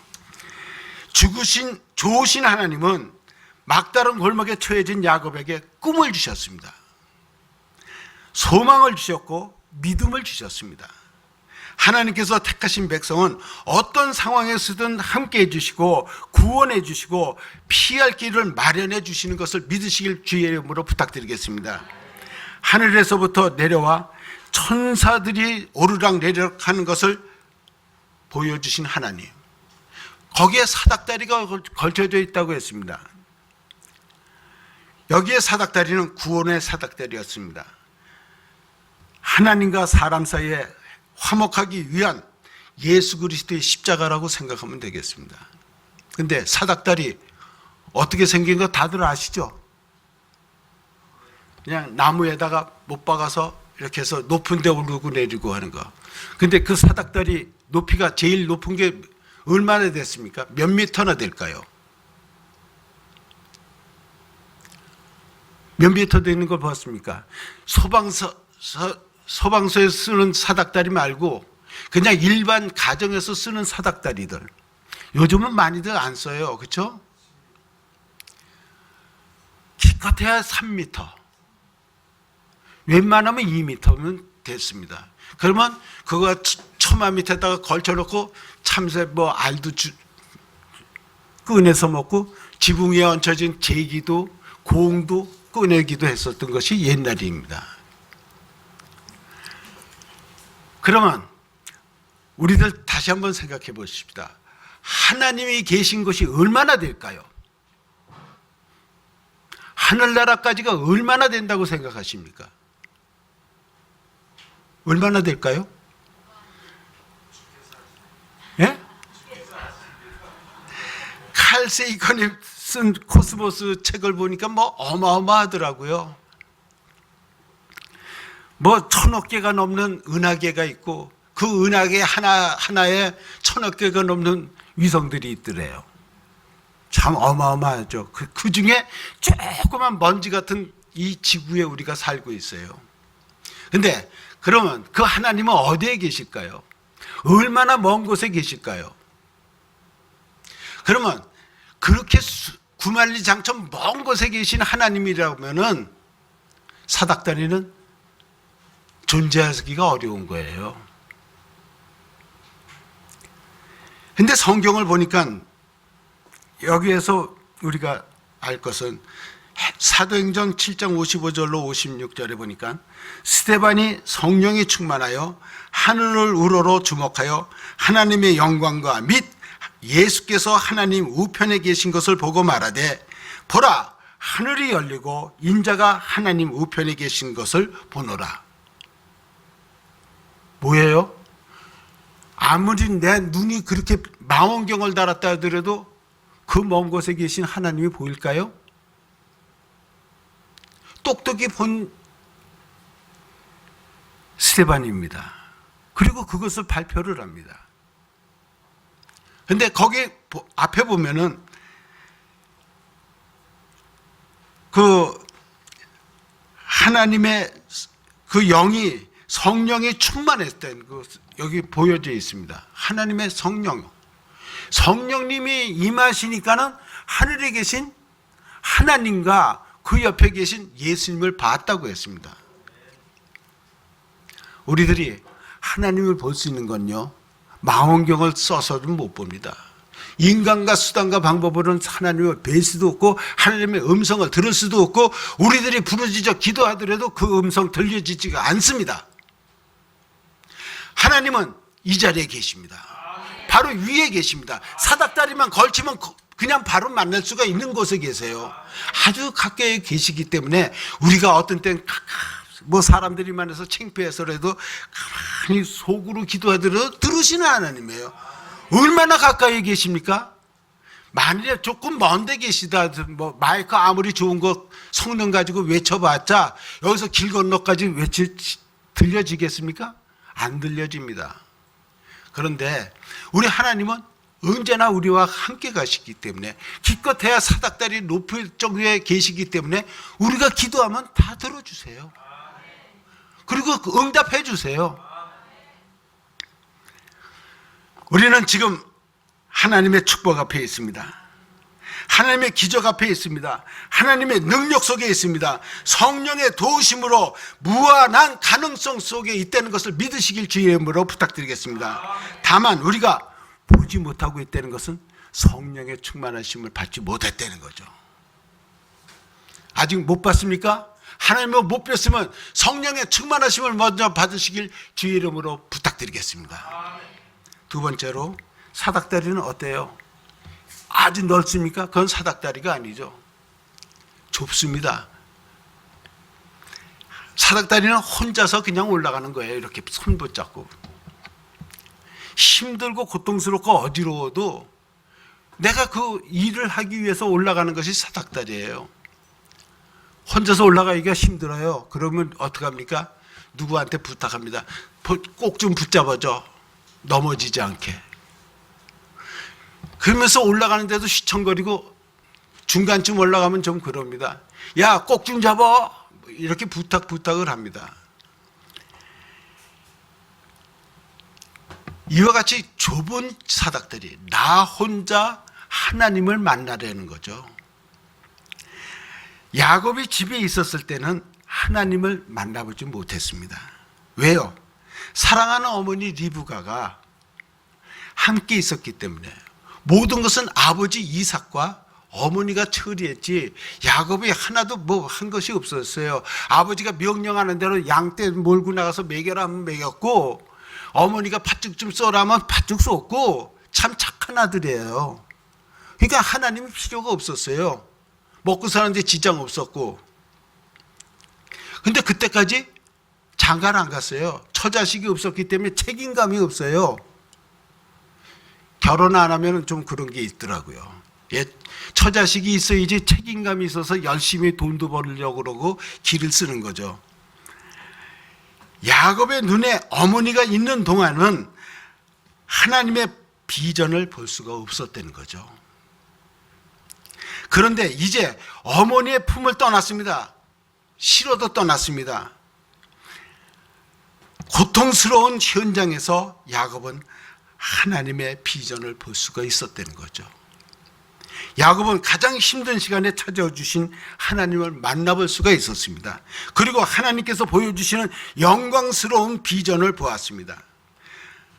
좋으신 하나님은 막다른 골목에 처해진 야곱에게 꿈을 주셨습니다. 소망을 주셨고 믿음을 주셨습니다. 하나님께서 택하신 백성은 어떤 상황에서든 함께 해주시고 구원해 주시고 피할 길을 마련해 주시는 것을 믿으시길 주의 이름으로 부탁드리겠습니다. 하늘에서부터 내려와 천사들이 오르락내리락 하는 것을 보여주신 하나님, 거기에 사닥다리가 걸쳐져 있다고 했습니다. 여기에 사닥다리는 구원의 사닥다리였습니다. 하나님과 사람 사이에 화목하기 위한 예수 그리스도의 십자가라고 생각하면 되겠습니다. 근데 사닥다리 어떻게 생긴 거 다들 아시죠? 그냥 나무에다가 못 박아서 이렇게 해서 높은 데 오르고 내리고 하는 거. 근데 그 사닥다리 높이가 제일 높은 게 얼마나 됐습니까? 몇 미터나 될까요? 몇 미터 되는 걸 봤습니까? 소방서에 쓰는 사닥다리 말고 그냥 일반 가정에서 쓰는 사닥다리들, 요즘은 많이들 안 써요. 그렇죠? 기껏해야 3m, 웬만하면 2m면 됐습니다. 그러면 그거 처마 밑에다가 걸쳐놓고 참새 뭐 알도 꺼내서 먹고 지붕 위에 얹혀진 제기도 공도 꺼내기도 했었던 것이 옛날입니다. 그러면 우리들 다시 한번 생각해 보십시다. 하나님이 계신 것이 얼마나 될까요? 하늘나라까지가 얼마나 된다고 생각하십니까? 얼마나 될까요? 예? 칼 세이건이 쓴 코스모스 책을 보니까 뭐 어마어마하더라고요. 뭐 1000억 개가 넘는 은하계가 있고 그 은하계 하나에 1000억 개가 넘는 위성들이 있더래요. 참 어마어마하죠. 그 중에 조그만 먼지 같은 이 지구에 우리가 살고 있어요. 근데 그러면 그 하나님은 어디에 계실까요? 얼마나 먼 곳에 계실까요? 그러면 그렇게 구만리장천 먼 곳에 계신 하나님이라면은 사닥다리는 존재하기가 어려운 거예요. 근데 성경을 보니까 여기에서 우리가 알 것은 사도행전 7장 55절로 56절에 보니까 스데반이 성령이 충만하여 하늘을 우러러 주목하여 하나님의 영광과 및 예수께서 하나님 우편에 계신 것을 보고 말하되 보라 하늘이 열리고 인자가 하나님 우편에 계신 것을 보노라. 뭐예요? 아무리 내 눈이 그렇게 망원경을 달았다 하더라도 그 먼 곳에 계신 하나님이 보일까요? 똑똑히 본 스데반입니다. 그리고 그것을 발표를 합니다. 근데 거기 앞에 보면은 그 하나님의 그 영이 성령이 충만했던 그 여기 보여져 있습니다. 하나님의 성령님이 임하시니까는 하늘에 계신 하나님과 그 옆에 계신 예수님을 봤다고 했습니다. 우리들이 하나님을 볼 수 있는 건요, 망원경을 써서는 못 봅니다. 인간과 수단과 방법으로는 하나님을 뵐 수도 없고 하나님의 음성을 들을 수도 없고 우리들이 부르짖어 기도하더라도 그 음성 들려지지가 않습니다. 하나님은 이 자리에 계십니다. 바로 위에 계십니다. 사닥다리만 걸치면 그냥 바로 만날 수가 있는 곳에 계세요. 아주 가까이 계시기 때문에 우리가 어떤 때는 뭐 사람들이 많아서 창피해서라도 가만히 속으로 기도하더라도 들으시는 하나님이에요. 얼마나 가까이 계십니까? 만일에 조금 먼데 계시다, 뭐 마이크 아무리 좋은 거 성능 가지고 외쳐봤자 여기서 길 건너까지 들려지겠습니까? 안 들려집니다. 그런데 우리 하나님은 언제나 우리와 함께 가시기 때문에 기껏해야 사닥다리 높을 정도에 계시기 때문에 우리가 기도하면 다 들어주세요. 그리고 응답해 주세요. 우리는 지금 하나님의 축복 앞에 있습니다. 하나님의 기적 앞에 있습니다. 하나님의 능력 속에 있습니다. 성령의 도우심으로 무한한 가능성 속에 있다는 것을 믿으시길 주의 이름으로 부탁드리겠습니다. 다만 우리가 보지 못하고 있다는 것은 성령의 충만하심을 받지 못했다는 거죠. 아직 못 봤습니까? 하나님을 못 뵀으면 성령의 충만하심을 먼저 받으시길 주의 이름으로 부탁드리겠습니다. 두 번째로 사닥다리는 어때요? 아주 넓습니까? 그건 사닥다리가 아니죠. 좁습니다. 사닥다리는 혼자서 그냥 올라가는 거예요. 이렇게 손 붙잡고. 힘들고 고통스럽고 어지러워도 내가 그 일을 하기 위해서 올라가는 것이 사닥다리예요. 혼자서 올라가기가 힘들어요. 그러면 어떡합니까? 누구한테 부탁합니다. 꼭 좀 붙잡아줘. 넘어지지 않게. 그러면서 올라가는데도 휘청거리고 중간쯤 올라가면 좀 그럽니다. 야, 꼭 좀 잡아. 이렇게 부탁을 합니다. 이와 같이 좁은 사닥들이 나 혼자 하나님을 만나려는 거죠. 야곱이 집에 있었을 때는 하나님을 만나보지 못했습니다. 왜요? 사랑하는 어머니 리브가가 함께 있었기 때문에 모든 것은 아버지 이삭과 어머니가 처리했지 야곱이 하나도 뭐 한 것이 없었어요. 아버지가 명령하는 대로 양떼 몰고 나가서 먹여라 하면 먹였고 어머니가 팥죽 좀 쏘라면 팥죽 쏘고 참 착한 아들이에요. 그러니까 하나님이 필요가 없었어요. 먹고 사는데 지장 없었고. 근데 그때까지 장가를 안 갔어요. 처자식이 없었기 때문에 책임감이 없어요. 결혼 안 하면 좀 그런 게 있더라고요. 예, 처자식이 있어야지 책임감이 있어서 열심히 돈도 벌려고 그러고 길을 쓰는 거죠. 야곱의 눈에 어머니가 있는 동안은 하나님의 비전을 볼 수가 없었다는 거죠. 그런데 이제 어머니의 품을 떠났습니다. 시로도 떠났습니다. 고통스러운 현장에서 야곱은 하나님의 비전을 볼 수가 있었다는 거죠. 야곱은 가장 힘든 시간에 찾아와 주신 하나님을 만나볼 수가 있었습니다. 그리고 하나님께서 보여주시는 영광스러운 비전을 보았습니다.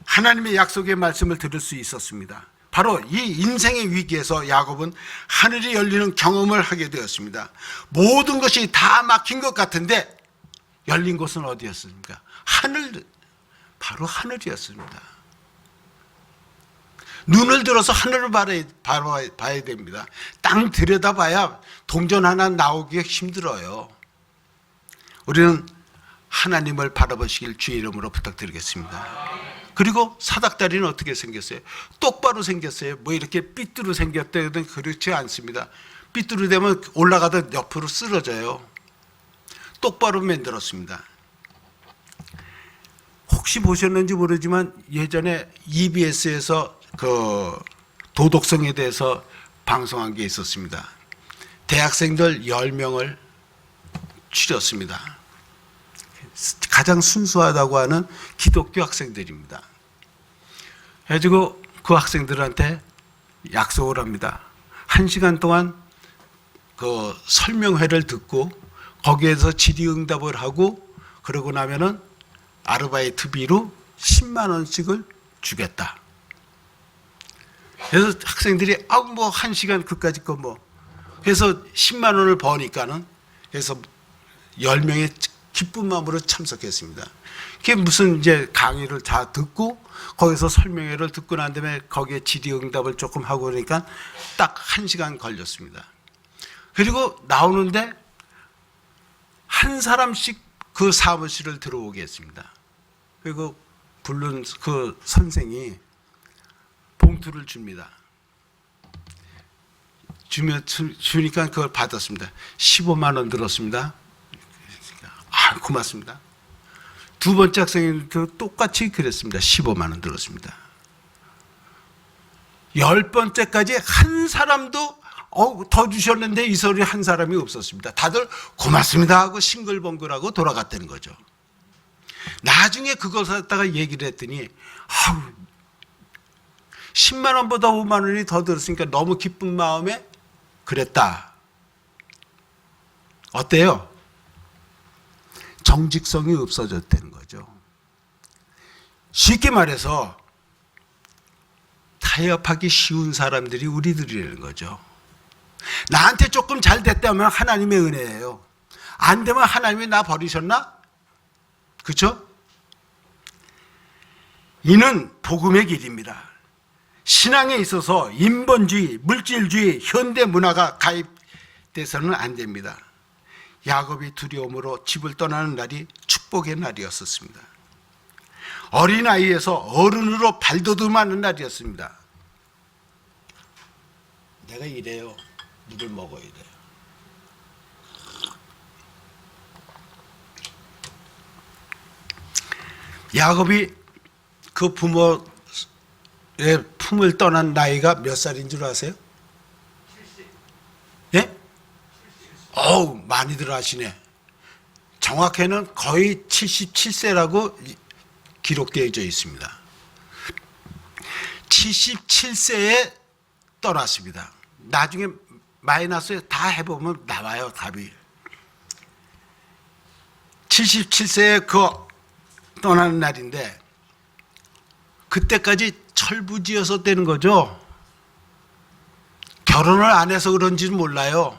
하나님의 약속의 말씀을 들을 수 있었습니다. 바로 이 인생의 위기에서 야곱은 하늘이 열리는 경험을 하게 되었습니다. 모든 것이 다 막힌 것 같은데 열린 곳은 어디였습니까? 하늘, 바로 하늘이었습니다. 눈을 들어서 하늘을 봐야 됩니다. 땅 들여다봐야 동전 하나 나오기 힘들어요. 우리는 하나님을 바라보시길 주의 이름으로 부탁드리겠습니다. 그리고 사닥다리는 어떻게 생겼어요? 똑바로 생겼어요. 뭐 이렇게 삐뚤어 생겼다든 그렇지 않습니다. 삐뚤어 되면 올라가다 옆으로 쓰러져요. 똑바로 만들었습니다. 혹시 보셨는지 모르지만 예전에 EBS에서 그 도덕성에 대해서 방송한 게 있었습니다. 대학생들 10명을 추렸습니다. 가장 순수하다고 하는 기독교 학생들입니다. 그래가지고 그 학생들한테 약속을 합니다. 1시간 동안 그 설명회를 듣고 거기에서 질의응답을 하고 그러고 나면은 아르바이트비로 10만 원씩을 주겠다. 그래서 학생들이 뭐 1시간 그까짓 거 뭐 그래서 10만 원을 버니까는 그래서 10명의 기쁜 마음으로 참석했습니다. 그게 무슨 이제 강의를 다 듣고 거기서 설명회를 듣고 난 다음에 거기에 질의응답을 조금 하고 그러니까 딱 1시간 걸렸습니다. 그리고 나오는데 한 사람씩 그 사무실을 들어오게 했습니다. 그리고 부른 그 선생이 봉투를 줍니다. 주니까 그걸 받았습니다. 15만 원 들었습니다. 아, 고맙습니다. 두 번째 학생이 똑같이 그랬습니다. 15만 원 들었습니다. 10번째까지 한 사람도 더 주셨는데 이 소리 한 사람이 없었습니다. 다들 고맙습니다 하고 싱글벙글하고 돌아갔다는 거죠. 나중에 그것을 갖다가 얘기를 했더니 10만 원보다 5만 원이 더 들었으니까 너무 기쁜 마음에 그랬다. 어때요? 정직성이 없어졌다는 거죠. 쉽게 말해서 타협하기 쉬운 사람들이 우리들이라는 거죠. 나한테 조금 잘 됐다면 하나님의 은혜예요. 안 되면 하나님이 나 버리셨나? 그렇죠? 이는 복음의 길입니다. 신앙에 있어서 인본주의, 물질주의, 현대 문화가 가입돼서는 안 됩니다. 야곱이 두려움으로 집을 떠나는 날이 축복의 날이었습니다. 어린아이에서 어른으로 발돋움하는 날이었습니다. 내가 이래요. 물을 먹어야 돼요. 야곱이 그 부모의 품을 떠난 나이가 몇 살인 줄 아세요? 70. 예? 어우, 많이들 아시네. 정확히는 거의 77세라고 기록되어져 있습니다. 77세에 떠났습니다. 나중에 마이너스 다 해보면 나와요, 답이. 77세에 그 떠나는 날인데 그때까지 철부지였었다는 거죠. 결혼을 안 해서 그런지는 몰라요.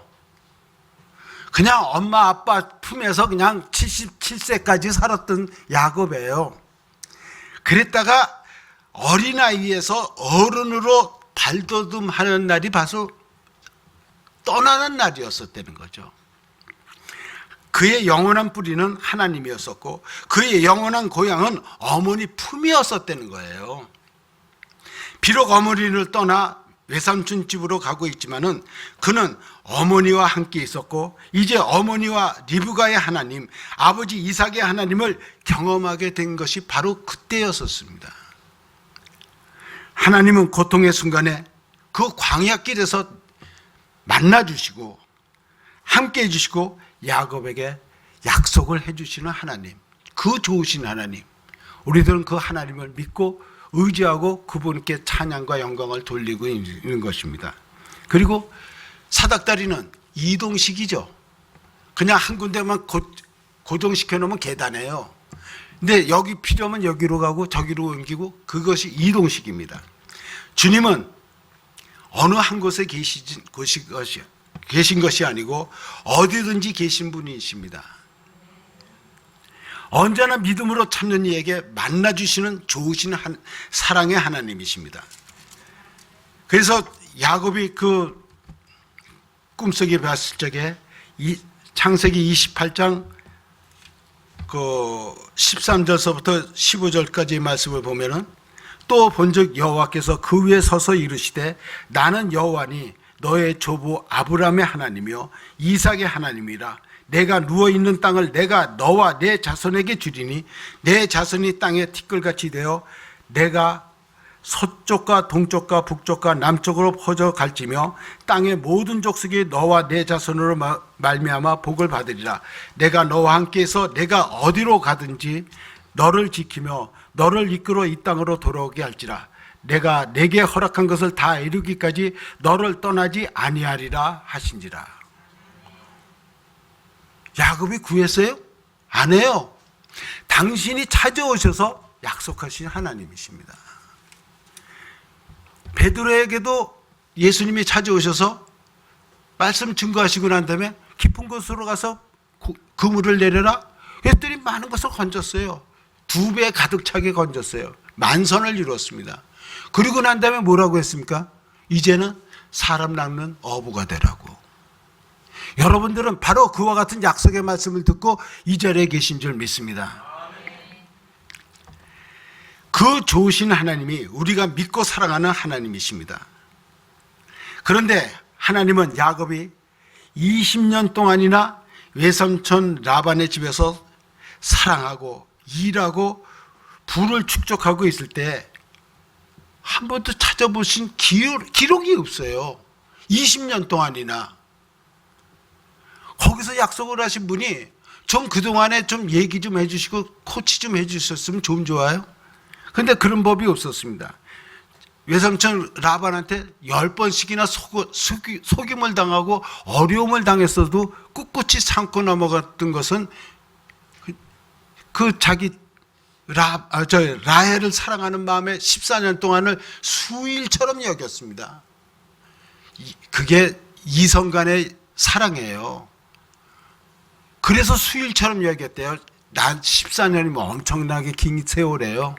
그냥 엄마 아빠 품에서 그냥 77세까지 살았던 야곱이에요. 그랬다가 어린아이에서 어른으로 발돋움하는 날이 바로 떠나는 날이었었다는 거죠. 그의 영원한 뿌리는 하나님이었었고 그의 영원한 고향은 어머니 품이었었다는 거예요. 비록 어머니를 떠나 외삼촌 집으로 가고 있지만은 그는 어머니와 함께 있었고 이제 어머니와 리브가의 하나님, 아버지 이삭의 하나님을 경험하게 된 것이 바로 그때였었습니다. 하나님은 고통의 순간에 그 광야길에서 만나주시고 함께 해주시고 야곱에게 약속을 해주시는 하나님, 그 좋으신 하나님, 우리들은 그 하나님을 믿고 의지하고 그분께 찬양과 영광을 돌리고 있는 것입니다. 그리고 사닥다리는 이동식이죠. 그냥 한 군데만 고정시켜 놓으면 계단이에요. 근데 여기 필요하면 여기로 가고 저기로 옮기고, 그것이 이동식입니다. 주님은 어느 한 곳에 계신 것이 아니고 어디든지 계신 분이십니다. 언제나 믿음으로 찾는 이에게 만나주시는 좋으신 사랑의 하나님이십니다. 그래서 야곱이 그 꿈속에 봤을 적에 창세기 28장 그 13절서부터 15절까지의 말씀을 보면은, 또 본즉 여호와께서 그 위에 서서 이르시되 나는 여호와니 너의 조부 아브라함의 하나님이요 이삭의 하나님이라. 내가 누워있는 땅을 내가 너와 내 자손에게 주리니 내 자손이 땅에 티끌같이 되어 내가 서쪽과 동쪽과 북쪽과 남쪽으로 퍼져 갈지며 땅의 모든 족속이 너와 내 자손으로 말미암아 복을 받으리라. 내가 너와 함께해서 내가 어디로 가든지 너를 지키며 너를 이끌어 이 땅으로 돌아오게 할지라. 내가 내게 허락한 것을 다 이루기까지 너를 떠나지 아니하리라 하신지라. 야곱이 구했어요? 안 해요. 당신이 찾아오셔서 약속하신 하나님이십니다. 베드로에게도 예수님이 찾아오셔서 말씀 증거하시고 난 다음에 깊은 곳으로 가서 그물을 내려라 했더니 많은 것을 건졌어요. 2배 가득 차게 건졌어요. 만선을 이루었습니다. 그리고 난 다음에 뭐라고 했습니까? 이제는 사람 낚는 어부가 되라고. 여러분들은 바로 그와 같은 약속의 말씀을 듣고 이 자리에 계신 줄 믿습니다. 그 좋으신 하나님이 우리가 믿고 사랑하는 하나님이십니다. 그런데 하나님은 야곱이 20년 동안이나 외삼촌 라반의 집에서 사랑하고 일하고 부를 축적하고 있을 때 한 번도 찾아보신 기록이 없어요. 20년 동안이나. 거기서 약속을 하신 분이 좀 그동안에 좀 얘기 좀 해주시고 코치 좀 해주셨으면 좀 좋아요. 근데 그런 법이 없었습니다. 외삼촌 라반한테 10번씩이나 속임을 당하고 어려움을 당했어도 꿋꿋이 참고 넘어갔던 것은 그 자기 라헬을 사랑하는 마음에 14년 동안을 수일처럼 여겼습니다. 그게 이성 간의 사랑이에요. 그래서 수일처럼 여겼대요. 난 14년이면 엄청나게 긴 세월이에요.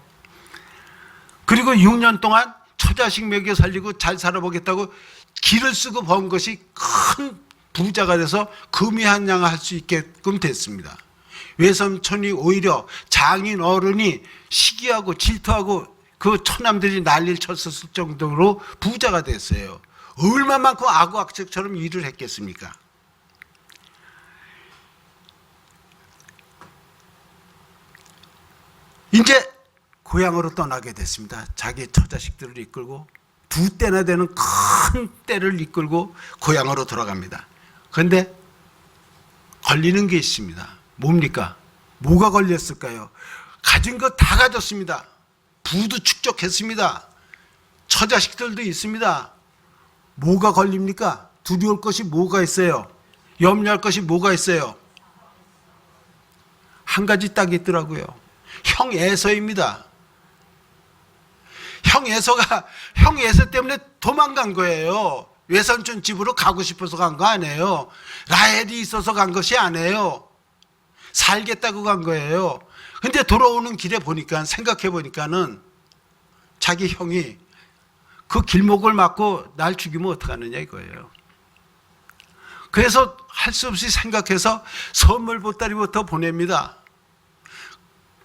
그리고 6년 동안 처자식 먹여 살리고 잘 살아보겠다고 길을 쓰고 번 것이 큰 부자가 돼서 금이 한 양 할 수 있게끔 됐습니다. 외삼촌이 오히려 장인 어른이 시기하고 질투하고 그 처남들이 난리를 쳤었을 정도로 부자가 됐어요. 얼마만큼 악어악책처럼 일을 했겠습니까? 이제 고향으로 떠나게 됐습니다. 자기 처자식들을 이끌고 2대나 되는 큰 떼를 이끌고 고향으로 돌아갑니다. 그런데 걸리는 게 있습니다. 뭡니까? 뭐가 걸렸을까요? 가진 거 다 가졌습니다. 부도 축적했습니다. 처자식들도 있습니다. 뭐가 걸립니까? 두려울 것이 뭐가 있어요? 염려할 것이 뭐가 있어요? 한 가지 딱 있더라고요. 형 에서입니다. 형 에서 때문에 도망간 거예요. 외삼촌 집으로 가고 싶어서 간 거 아니에요. 라헬이 있어서 간 것이 아니에요. 살겠다고 간 거예요. 근데 돌아오는 길에 보니까, 생각해 보니까는 자기 형이 그 길목을 막고 날 죽이면 어떡하느냐 이거예요. 그래서 할 수 없이 생각해서 선물 보따리부터 보냅니다.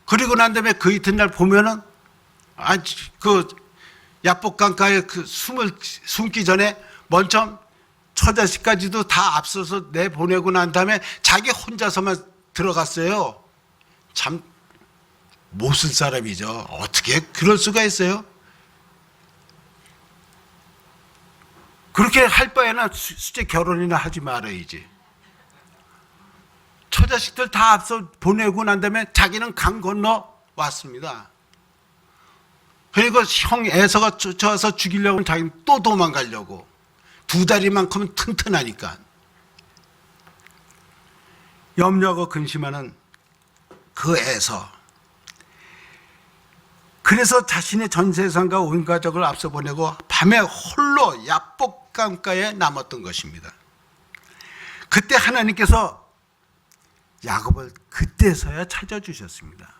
그리고 난 다음에 그 이튿날 보면은 그 야복강가에 그 숨기 전에 먼저 처자식까지도 다 앞서서 내보내고 난 다음에 자기 혼자서만 들어갔어요. 참 못쓸 사람이죠. 어떻게 그럴 수가 있어요? 그렇게 할 바에는 수제 결혼이나 하지 말아야지. 처자식들 다 앞서 보내고 난 다음에 자기는 강 건너 왔습니다. 그리고 형 애서가 쫓아와서 죽이려고 자기는 또 도망가려고. 2다리만큼은 튼튼하니까. 염려하고 근심하는 그 애서. 그래서 자신의 전 세상과 온 가족을 앞서 보내고 밤에 홀로 야복강가에 남았던 것입니다. 그때 하나님께서 야곱을 그때서야 찾아주셨습니다.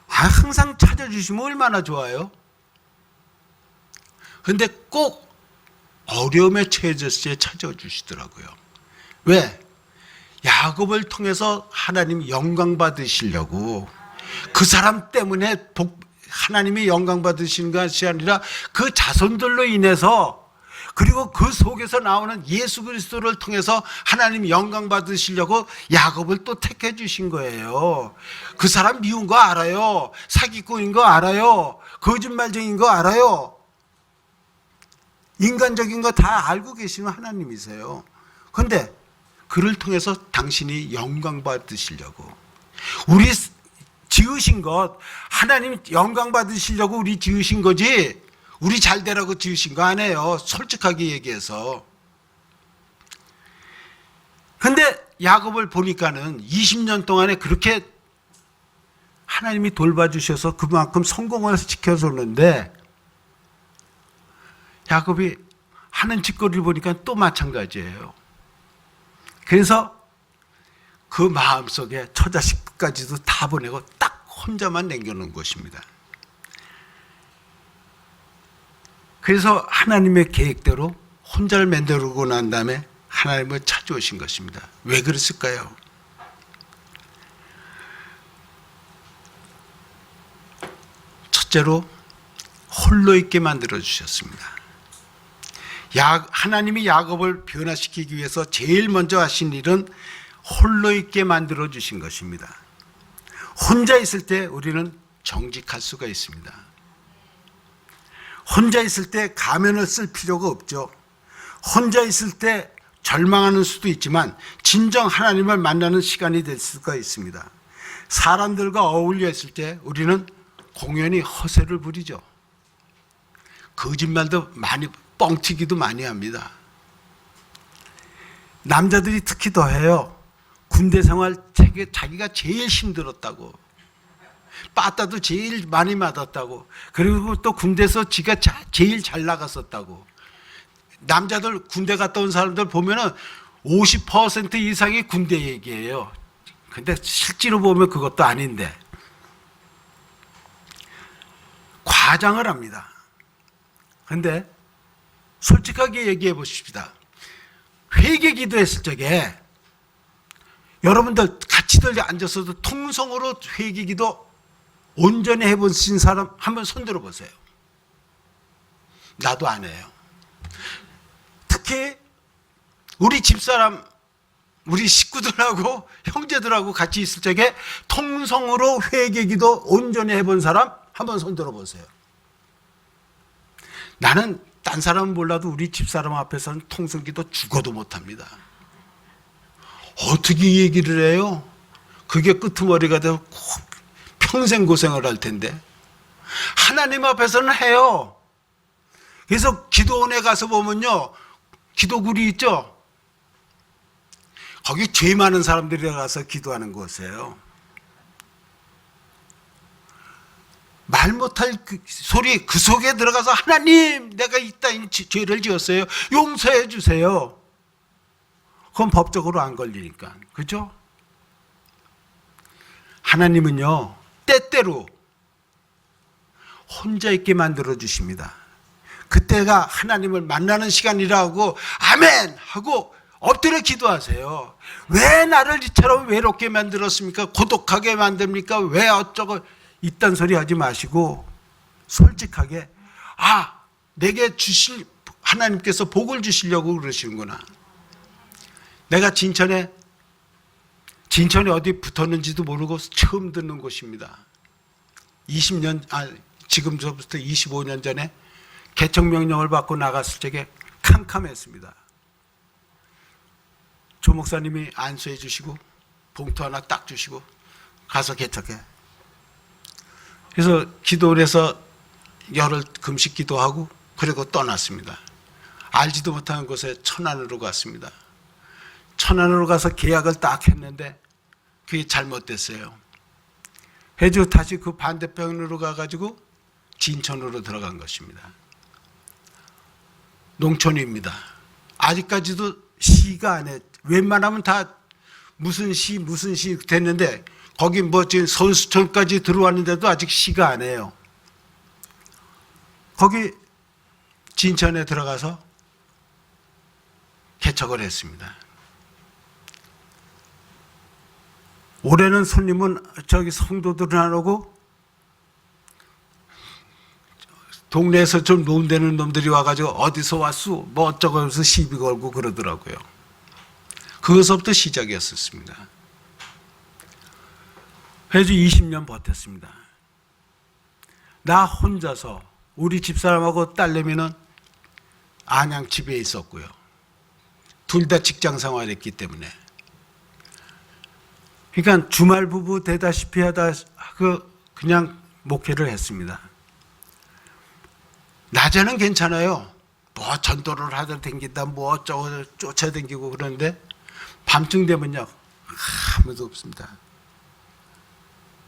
항상 찾아주시면 얼마나 좋아요. 그런데 꼭 어려움에 처해졌을 때 찾아주시더라고요. 왜? 야곱을 통해서 하나님 영광 받으시려고. 그 사람 때문에 하나님이 영광 받으시는 것이 아니라 그 자손들로 인해서, 그리고 그 속에서 나오는 예수 그리스도를 통해서 하나님 영광 받으시려고 야곱을 또 택해 주신 거예요. 그 사람 미운 거 알아요. 사기꾼인 거 알아요. 거짓말쟁인 거 알아요. 인간적인 거 다 알고 계시는 하나님이세요. 그런데 그를 통해서 당신이 영광 받으시려고. 우리 지으신 것, 하나님 영광 받으시려고 우리 지으신 거지 우리 잘 되라고 지으신 거 아니에요. 솔직하게 얘기해서. 근데 야곱을 보니까는 20년 동안에 그렇게 하나님이 돌봐주셔서 그만큼 성공을 시켜줬는데, 야곱이 하는 짓거리를 보니까 또 마찬가지예요. 그래서 그 마음속에 처자식까지도 다 보내고 딱 혼자만 남겨놓은 것입니다. 그래서 하나님의 계획대로 혼자를 만들고 난 다음에 하나님을 찾아오신 것입니다. 왜 그랬을까요? 첫째로 홀로 있게 만들어 주셨습니다. 하나님이 야곱을 변화시키기 위해서 제일 먼저 하신 일은 홀로 있게 만들어 주신 것입니다. 혼자 있을 때 우리는 정직할 수가 있습니다. 혼자 있을 때 가면을 쓸 필요가 없죠. 혼자 있을 때 절망하는 수도 있지만 진정 하나님을 만나는 시간이 될 수가 있습니다. 사람들과 어울려 있을 때 우리는 공연히 허세를 부리죠. 거짓말도 많이, 뻥튀기도 많이 합니다. 남자들이 특히 더 해요. 군대 생활 자기가 제일 힘들었다고, 빠따도 제일 많이 맞았다고, 그리고 또 군대에서 지가 제일 잘 나갔었다고. 남자들 군대 갔다 온 사람들 보면은 50% 이상이 군대 얘기예요. 근데 실제로 보면 그것도 아닌데 과장을 합니다. 근데 솔직하게 얘기해 보십시다. 회개 기도했을 적에 여러분들 같이들 앉아서도 통성으로 회개 기도 온전히 해보신 사람 한번 손들어 보세요. 나도 안 해요. 특히 우리 집사람, 우리 식구들하고 형제들하고 같이 있을 적에 통성으로 회개 기도 온전히 해본 사람 한번 손들어 보세요. 나는 딴 사람은 몰라도 우리 집사람 앞에서는 통성기도 죽어도 못합니다. 어떻게 얘기를 해요? 그게 끄트머리가 되고 평생 고생을 할 텐데. 하나님 앞에서는 해요. 그래서 기도원에 가서 보면요, 기도굴이 있죠. 거기 죄 많은 사람들이 가서 기도하는 곳이에요. 말 못할 그 소리, 그 속에 들어가서 하나님, 내가 이따위 죄를 지었어요. 용서해 주세요. 그건 법적으로 안 걸리니까. 그죠? 하나님은요, 때때로 혼자 있게 만들어 주십니다. 그때가 하나님을 만나는 시간이라고 아멘 하고 엎드려 기도하세요. 왜 나를 이처럼 외롭게 만들었습니까? 고독하게 만듭니까? 왜 어쩌고 이딴 소리 하지 마시고 솔직하게, 아, 내게 주실 하나님께서 복을 주시려고 그러시는구나. 내가 진천에 어디 붙었는지도 모르고 처음 듣는 곳입니다. 지금서부터 25년 전에 개척 명령을 받고 나갔을 적에 캄캄했습니다. 조 목사님이 안수해 주시고 봉투 하나 딱 주시고 가서 개척해. 그래서 기도를 해서 열흘 금식 기도하고 그리고 떠났습니다. 알지도 못하는 곳에 천안으로 갔습니다. 천안으로 가서 계약을 딱 했는데 그게 잘못됐어요. 해주 다시 그 반대편으로 가가지고 진천으로 들어간 것입니다. 농촌입니다. 아직까지도 시가 안 해. 웬만하면 다 무슨 시 됐는데 거기 뭐 지금 선수촌까지 들어왔는데도 아직 시가 안 해요. 거기 진천에 들어가서 개척을 했습니다. 올해는 손님은 저기 성도들은 안 오고 동네에서 좀 논대는 놈들이 와가지고 어디서 왔수? 뭐 어쩌고 해서 시비 걸고 그러더라고요. 그것부터 시작이었습니다. 그래서 20년 버텼습니다. 나 혼자서 우리 집사람하고 딸내미는 안양 집에 있었고요. 둘 다 직장 생활했기 때문에. 그러니까 주말 부부 되다시피 하다 그냥 목회를 했습니다. 낮에는 괜찮아요. 뭐 전도를 하다 댕긴다 뭐 어쩌고 쫓아다니고 그러는데 밤쯤 되면요 아무도 없습니다.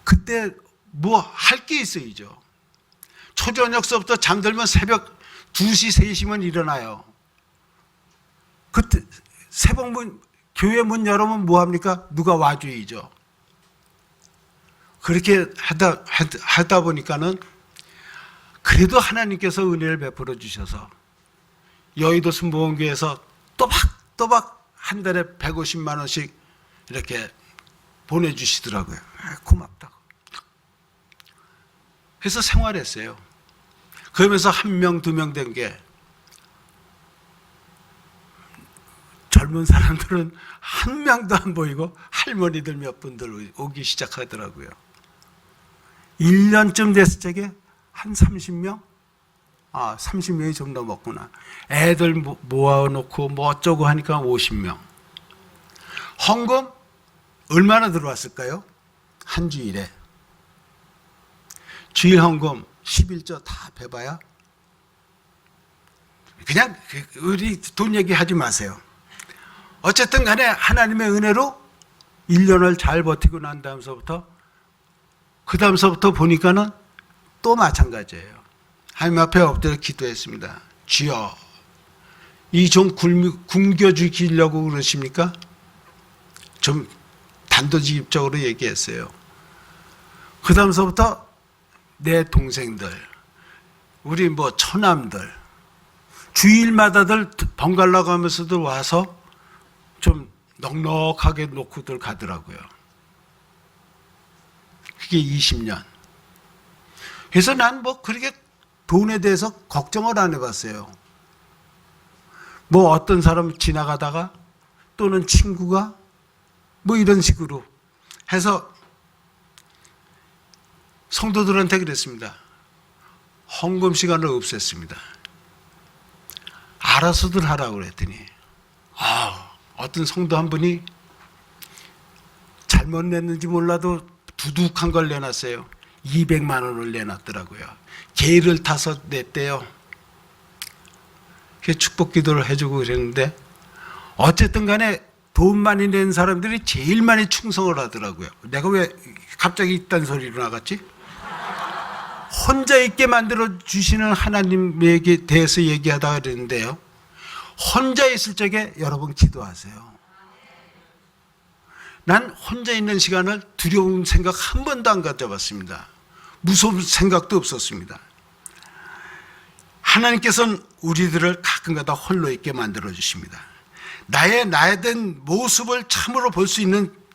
그때 뭐 할 게 있어야죠. 초저녁서부터 잠들면 새벽 2시 3시면 일어나요. 그때 새벽 교회 문 열으면 뭐합니까? 누가 와줘야죠. 그렇게 하다 보니까는 그래도 하나님께서 은혜를 베풀어 주셔서 여의도 순복음교회에서 또박또박 한 달에 150만 원씩 이렇게 보내주시더라고요. 고맙다고. 그래서 생활했어요. 그러면서 1명, 2명 된 게 젊은 사람들은 한 명도 안 보이고 할머니들 몇 분들 오기 시작하더라고요. 1년쯤 됐을 적에 한 30명? 30명이 좀 넘었구나. 애들 모아놓고 뭐 어쩌고 하니까 50명. 헌금 얼마나 들어왔을까요? 한 주일에. 주일 헌금 11조 다 배봐야 그냥 우리 돈 얘기하지 마세요. 어쨌든 간에 하나님의 은혜로 1년을 잘 버티고 난 다음서부터 그 다음서부터 보니까는 또 마찬가지예요. 하나님 앞에 엎드려 기도했습니다. 주여 이 좀 굶겨주시려고 그러십니까? 좀 단도직입적으로 얘기했어요. 그 다음서부터 내 동생들, 우리 뭐 처남들, 주일마다들 번갈아 가면서도 와서 좀 넉넉하게 놓고들 가더라고요. 그게 20년. 그래서 난 뭐 그렇게 돈에 대해서 걱정을 안 해봤어요. 뭐 어떤 사람 지나가다가 또는 친구가 뭐 이런 식으로 해서 성도들한테 그랬습니다. 헌금 시간을 없앴습니다. 알아서들 하라고 그랬더니 어떤 성도 한 분이 잘못 냈는지 몰라도 두둑한 걸 내놨어요. 200만 원을 내놨더라고요. 개를 타서 냈대요. 축복 기도를 해주고 그랬는데 어쨌든 간에 돈 많이 낸 사람들이 제일 많이 충성을 하더라고요. 내가 왜 갑자기 이딴 소리로 나갔지? 혼자 있게 만들어 주시는 하나님에게 대해서 얘기하다가 그랬는데요. 혼자 있을 적에 여러분 기도하세요. 난 혼자 있는 시간을 두려운 생각 한 번도 안 가져봤습니다. 무서운 생각도 없었습니다. 하나님께서는 우리들을 가끔가다 홀로 있게 만들어 주십니다. 나의 된 모습을 참으로 볼 수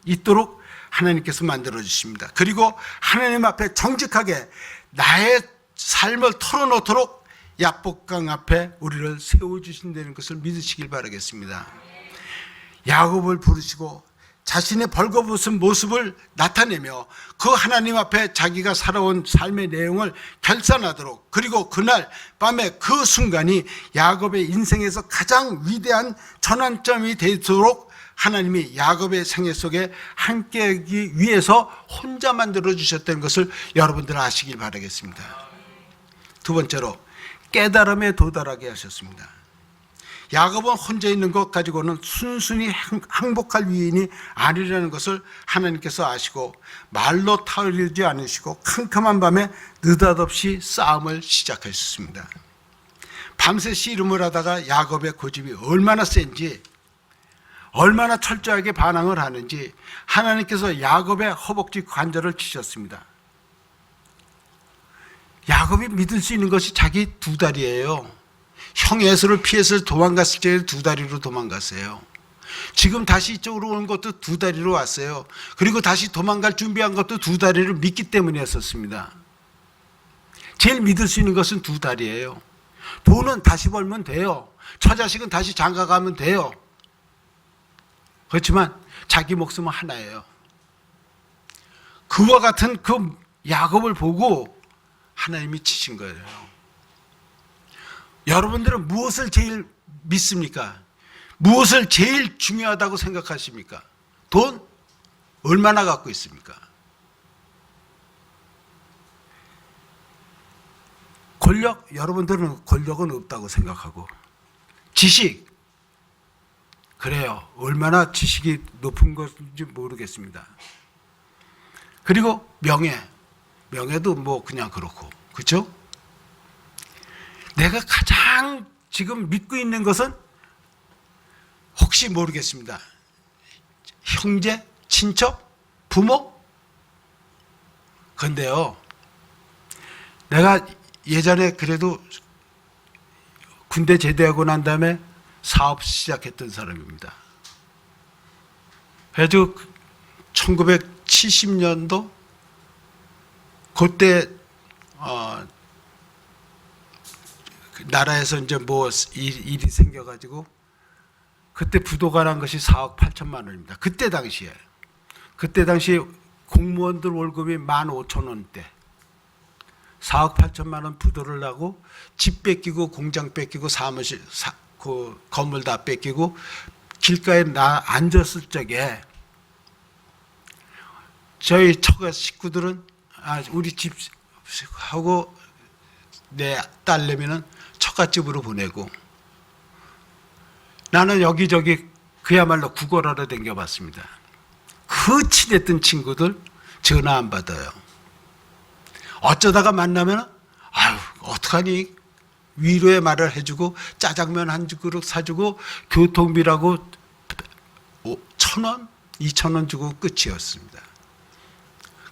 있도록 하나님께서 만들어 주십니다. 그리고 하나님 앞에 정직하게 나의 삶을 털어놓도록 야복강 앞에 우리를 세워주신다는 것을 믿으시길 바라겠습니다. 야곱을 부르시고 자신의 벌거벗은 모습을 나타내며 그 하나님 앞에 자기가 살아온 삶의 내용을 결산하도록, 그리고 그날 밤에 그 순간이 야곱의 인생에서 가장 위대한 전환점이 되도록 하나님이 야곱의 생애 속에 함께하기 위해서 혼자 만들어 주셨다는 것을 여러분들 아시길 바라겠습니다. 두 번째로, 깨달음에 도달하게 하셨습니다. 야곱은 혼자 있는 것 가지고는 순순히 행복할 위인이 아니라는 것을 하나님께서 아시고 말로 타이르지 않으시고 캄캄한 밤에 느닷없이 싸움을 시작하셨습니다. 밤새 씨름을 하다가 야곱의 고집이 얼마나 센지, 얼마나 철저하게 반항을 하는지 하나님께서 야곱의 허벅지 관절을 치셨습니다. 야곱이 믿을 수 있는 것이 자기 두 다리예요. 형 에서를 피해서 도망갔을 때 두 다리로 도망갔어요. 지금 다시 이쪽으로 오는 것도 두 다리로 왔어요. 그리고 다시 도망갈 준비한 것도 두 다리를 믿기 때문이었습니다. 제일 믿을 수 있는 것은 두 다리예요. 돈은 다시 벌면 돼요. 처자식은 다시 장가가면 돼요. 그렇지만 자기 목숨은 하나예요. 그와 같은 그 야곱을 보고 하나님이 치신 거예요. 여러분들은 무엇을 제일 믿습니까? 무엇을 제일 중요하다고 생각하십니까? 돈? 얼마나 갖고 있습니까? 권력? 여러분들은 권력은 없다고 생각하고, 지식? 그래요. 얼마나 지식이 높은 것인지 모르겠습니다. 그리고 명예? 명예도 뭐 그냥 그렇고, 그렇죠? 내가 가장 지금 믿고 있는 것은 혹시 모르겠습니다. 형제, 친척, 부모? 그런데요, 내가 예전에 그래도 군대 제대하고 난 다음에 사업 시작했던 사람입니다. 그래도 1970년도 그때 나라에서 이제 뭐 일이 생겨가지고 그때 부도가 난 것이 4억 8천만 원입니다. 그때 당시에 공무원들 월급이 15,000원대, 4억 8천만 원 부도를 나고 집 뺏기고 공장 뺏기고 사무실 그 건물 다 뺏기고 길가에 나 앉았을 적에 저희 처가 식구들은 우리 집하고 내 딸내미는 처갓집으로 보내고 나는 여기저기 그야말로 구걸하러 댕겨봤습니다. 그 친했던 친구들 전화 안 받아요. 어쩌다가 만나면 아유 어떡하니 위로의 말을 해주고 짜장면 한 그릇 사주고 교통비라고 1,000원, 2,000원 주고 끝이었습니다.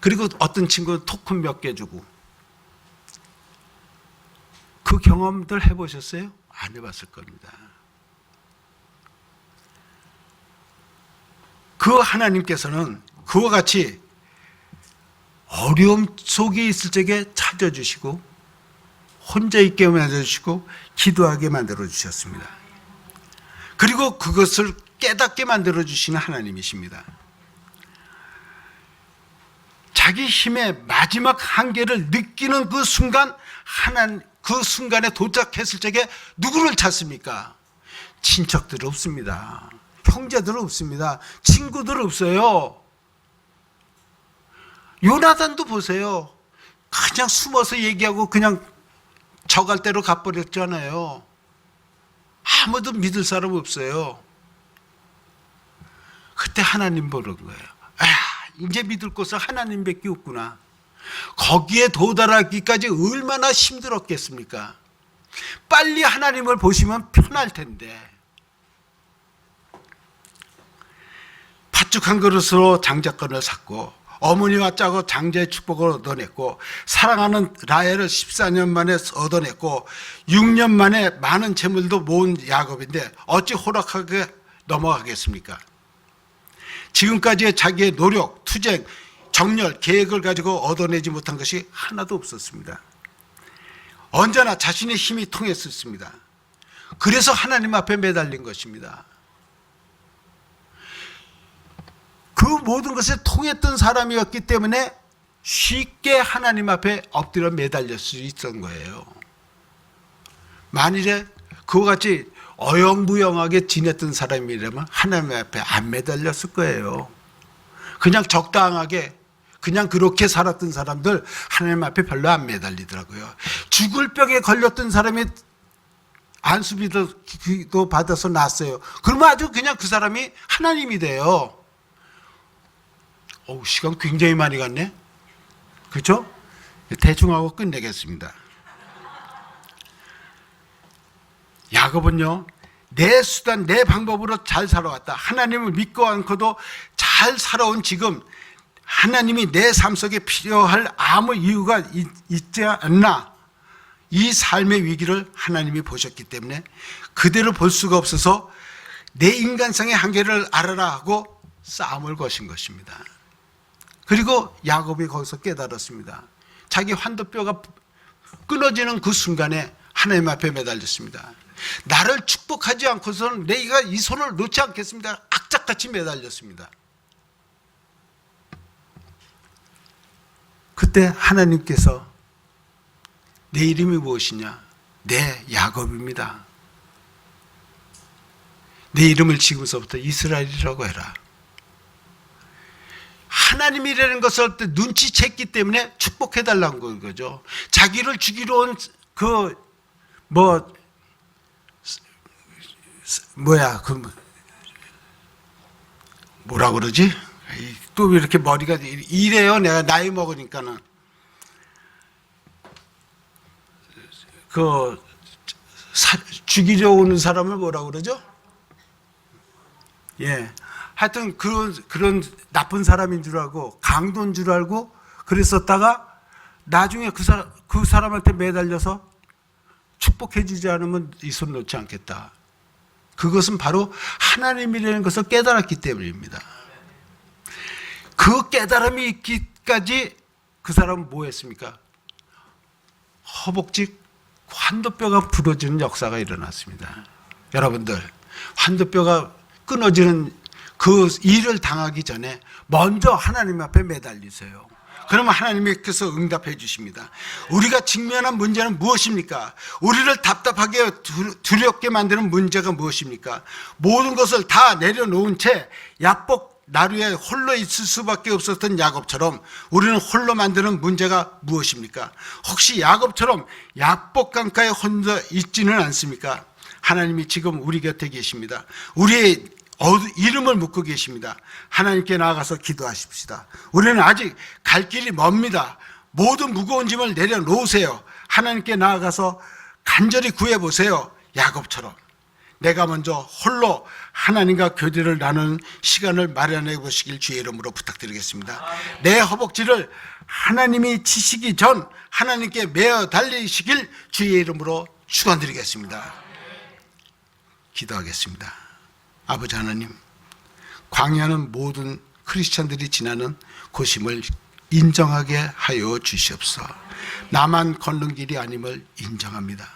그리고 어떤 친구는 토큰 몇 개 주고. 그 경험들 해보셨어요? 안 해봤을 겁니다. 그 하나님께서는 그와 같이 어려움 속에 있을 적에 찾아주시고 혼자 있게 만들어주시고 기도하게 만들어주셨습니다. 그리고 그것을 깨닫게 만들어주시는 하나님이십니다. 자기 힘의 마지막 한계를 느끼는 그 순간 그 순간에 도착했을 적에 누구를 찾습니까? 친척들 없습니다. 형제들 없습니다. 친구들 없어요. 요나단도 보세요. 그냥 숨어서 얘기하고 그냥 저갈 대로 가버렸잖아요. 아무도 믿을 사람 없어요. 그때 하나님 보는 거예요. 이제 믿을 곳은 하나님밖에 없구나. 거기에 도달하기까지 얼마나 힘들었겠습니까? 빨리 하나님을 보시면 편할 텐데. 팥죽 한 그릇으로 장자권을 샀고 어머니와 짜고 장자의 축복을 얻어냈고 사랑하는 라헬을 14년 만에 얻어냈고 6년 만에 많은 재물도 모은 야곱인데 어찌 호락하게 넘어가겠습니까? 지금까지의 자기의 노력, 투쟁, 정렬, 계획을 가지고 얻어내지 못한 것이 하나도 없었습니다. 언제나 자신의 힘이 통했었습니다. 그래서 하나님 앞에 매달린 것입니다. 모든 것에 통했던 사람이었기 때문에 쉽게 하나님 앞에 엎드려 매달릴 수 있었던 거예요. 만일에 그와 같이 어영부영하게 지냈던 사람이라면 하나님 앞에 안 매달렸을 거예요. 그냥 적당하게 그냥 그렇게 살았던 사람들 하나님 앞에 별로 안 매달리더라고요. 죽을 병에 걸렸던 사람이 안수비도 받아서 났어요. 그러면 아주 그냥 그 사람이 하나님이 돼요. 시간 굉장히 많이 갔네. 그렇죠? 대충 하고 끝내겠습니다. 야곱은요, 내 수단, 내 방법으로 잘 살아왔다. 하나님을 믿고 않고도 잘 살아온 지금 하나님이 내 삶 속에 필요할 아무 이유가 있지 않나. 이 삶의 위기를 하나님이 보셨기 때문에 그대로 볼 수가 없어서 내 인간성의 한계를 알아라 하고 싸움을 거신 것입니다. 그리고 야곱이 거기서 깨달았습니다. 자기 환도뼈가 끊어지는 그 순간에 하나님 앞에 매달렸습니다. 나를 축복하지 않고서는 내가 이 손을 놓지 않겠습니다. 악착같이 매달렸습니다. 그때 하나님께서 내 이름이 무엇이냐? 내 야곱입니다. 내 이름을 지금서부터 이스라엘이라고 해라. 하나님이라는 것을 눈치챘기 때문에 축복해달라는 거죠. 자기를 죽이러 온 뭐라 그러지? 또 이렇게 머리가 이래요. 내가 나이 먹으니까는. 죽이려 오는 사람을 뭐라 그러죠? 예. 하여튼 그런 나쁜 사람인 줄 알고 강도인 줄 알고 그랬었다가 나중에 그 사람한테 매달려서 축복해 주지 않으면 이 손 놓지 않겠다. 그것은 바로 하나님이라는 것을 깨달았기 때문입니다. 그 깨달음이 있기까지 그 사람은 뭐 했습니까? 허벅지 환도뼈가 부러지는 역사가 일어났습니다. 여러분들, 환도뼈가 끊어지는 그 일을 당하기 전에 먼저 하나님 앞에 매달리세요. 그러면 하나님께서 응답해 주십니다. 우리가 직면한 문제는 무엇입니까? 우리를 답답하게 두렵게 만드는 문제가 무엇입니까? 모든 것을 다 내려놓은 채 야복 나루에 홀로 있을 수밖에 없었던 야곱처럼 우리는 홀로 만드는 문제가 무엇입니까? 혹시 야곱처럼 야복 강가에 혼자 있지는 않습니까? 하나님이 지금 우리 곁에 계십니다. 우리의 이름을 묻고 계십니다. 하나님께 나아가서 기도하십시다. 우리는 아직 갈 길이 멉니다. 모든 무거운 짐을 내려놓으세요. 하나님께 나아가서 간절히 구해보세요. 야곱처럼 내가 먼저 홀로 하나님과 교제를 나누는 시간을 마련해 보시길 주의 이름으로 부탁드리겠습니다. 내 허벅지를 하나님이 치시기 전 하나님께 매어 달리시길 주의 이름으로 축원드리겠습니다. 기도하겠습니다. 아버지 하나님, 광야는 모든 크리스찬들이 지나는 곳임을 인정하게 하여 주시옵소서. 나만 걷는 길이 아님을 인정합니다.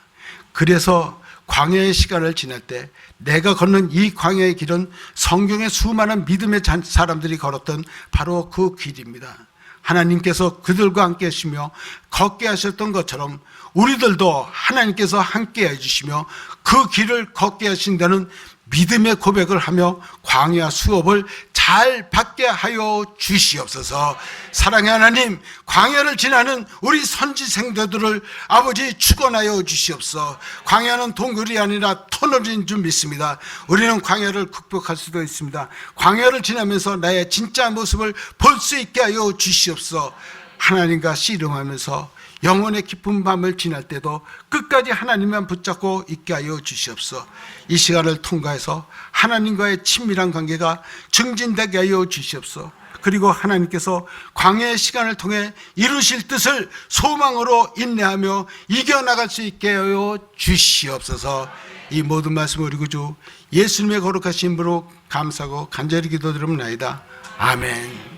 그래서 광야의 시간을 지날 때 내가 걷는 이 광야의 길은 성경의 수많은 믿음의 사람들이 걸었던 바로 그 길입니다. 하나님께서 그들과 함께 하시며 걷게 하셨던 것처럼 우리들도 하나님께서 함께 해주시며 그 길을 걷게 하신다는 믿음의 고백을 하며 광야 수업을 잘 받게 하여 주시옵소서. 사랑의 하나님, 광야를 지나는 우리 선지 생도들을 아버지 축원하여 주시옵소서. 광야는 동굴이 아니라 터널인 줄 믿습니다. 우리는 광야를 극복할 수도 있습니다. 광야를 지나면서 나의 진짜 모습을 볼 수 있게 하여 주시옵소서. 하나님과 씨름하면서 영혼의 깊은 밤을 지날 때도 끝까지 하나님만 붙잡고 있게 하여 주시옵소서. 이 시간을 통과해서 하나님과의 친밀한 관계가 증진되게 하여 주시옵소서. 그리고 하나님께서 광야의 시간을 통해 이루실 뜻을 소망으로 인내하며 이겨나갈 수 있게 하여 주시옵소서. 이 모든 말씀을 우리 구주 예수님의 거룩하신 이름으로 감사하고 간절히 기도드립니다. 아멘.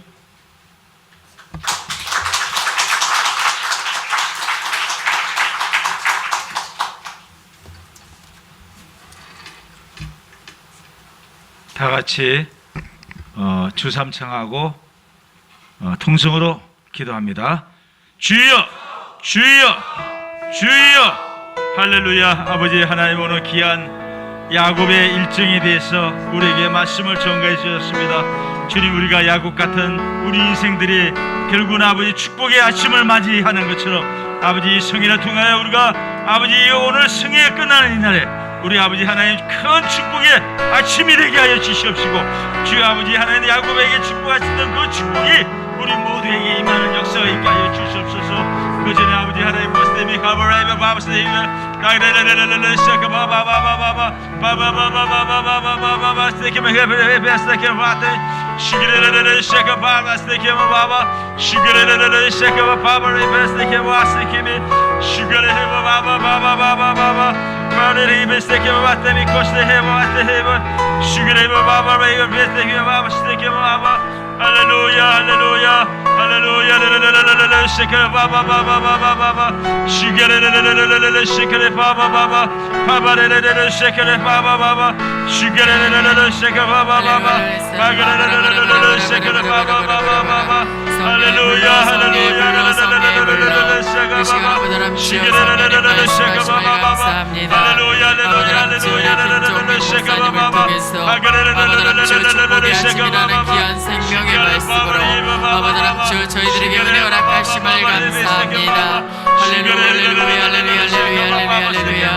다 같이 주삼창하고 통성으로 기도합니다. 주여, 주여, 주여. 할렐루야. 아버지 하나님, 오늘 귀한 야곱의 일정에 대해서 우리에게 말씀을 전가해 주셨습니다. 주님, 우리가 야곱 같은 우리 인생들이 결국은 아버지 축복의 아침을 맞이하는 것처럼 아버지 이 성인을 통하여 우리가 아버지 오늘 성회가 끝나는 이날에 우리 아버지 하나님 큰 축복의 아침이 되게 하여 주시옵시고, 주 아버지 하나님 야곱에게 축복하셨던 그 축복이 우리 모두에게 임하는 역사가 있게 하여 주시옵소서. 그 전에 아버지 하나님 모스데미 가버라이버 바바스데미 나이레레레레레레 시작해 바바바바바바 바바바바바바바바바바 스테키메 헤베레베 스테키메 바테 시그레레레레 시작해 바바 스테키메 바바 시그레레레레 시작해 바바레베 스테키메 와스테키메 시그레레 바바바바바바바바 마레레베 스테키메 바테미 코스테 헤바 바테 헤바 시그레레 바바레베 스테키메 바바 스테키메 바바 할렐루야 할렐루야 할렐루야 레레레레레레 시그레 바바바바바바바 시그레레레레레레 시그레 바바바바 바바레레레레 시그레 바바바바 시그레레레레레 시그레 바바바바 바그레레레레레 시그레 바바바바바 할렐루야 할렐루야 레레레레레레레 시그레 바바 시그레레레레레 시그레 바바바바 할렐루야 할렐루야 할렐루야 레레레레레 시그레 바바바 바그레레레레레레 시그레 바바바 생명의 말씀으로 아버지 저희들에게 은혜 허락하심을 감사합니다. 할렐루야 할렐루야 할렐루야 할렐루야 할렐루야.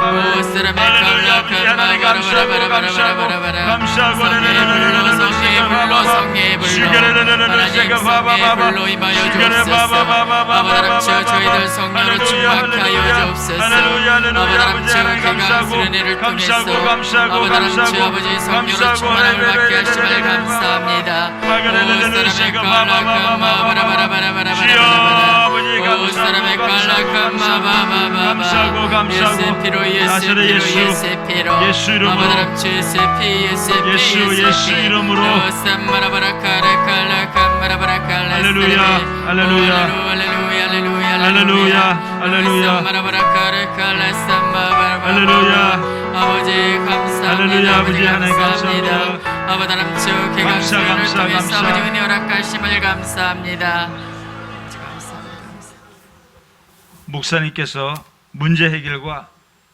오 사람의 갈락한 마바라바라바라바라바라바라 성령의 불로 성령의 불로 하나님 성령의 불로 임하여 주옵소서. 아버지 저희들 성령으로 충만케 하여 주옵소서. 아버지 그가 은혜를 통해서 아버지 아버지 성령으로 충만함을 받게 하심을 감사합니다. 오 사람의 갈락한 마바라바라바라바라바라 오 사람의 갈락한 마바바바바 예수 피로 예수 피로 예수 피로 예수 이름으로 아버지 예수 피 예수 피 예수 이름으로 할렐루야 할렐루야 할렐루야 할렐루야 할렐루야 아버지 감사합니다. 할렐루야 아버지 하나님 감사합니다. 아버지 하나님 개강신을 통해서 아버지 은혜 허락하심을 감사합니다. 목사님께서 문제 해결과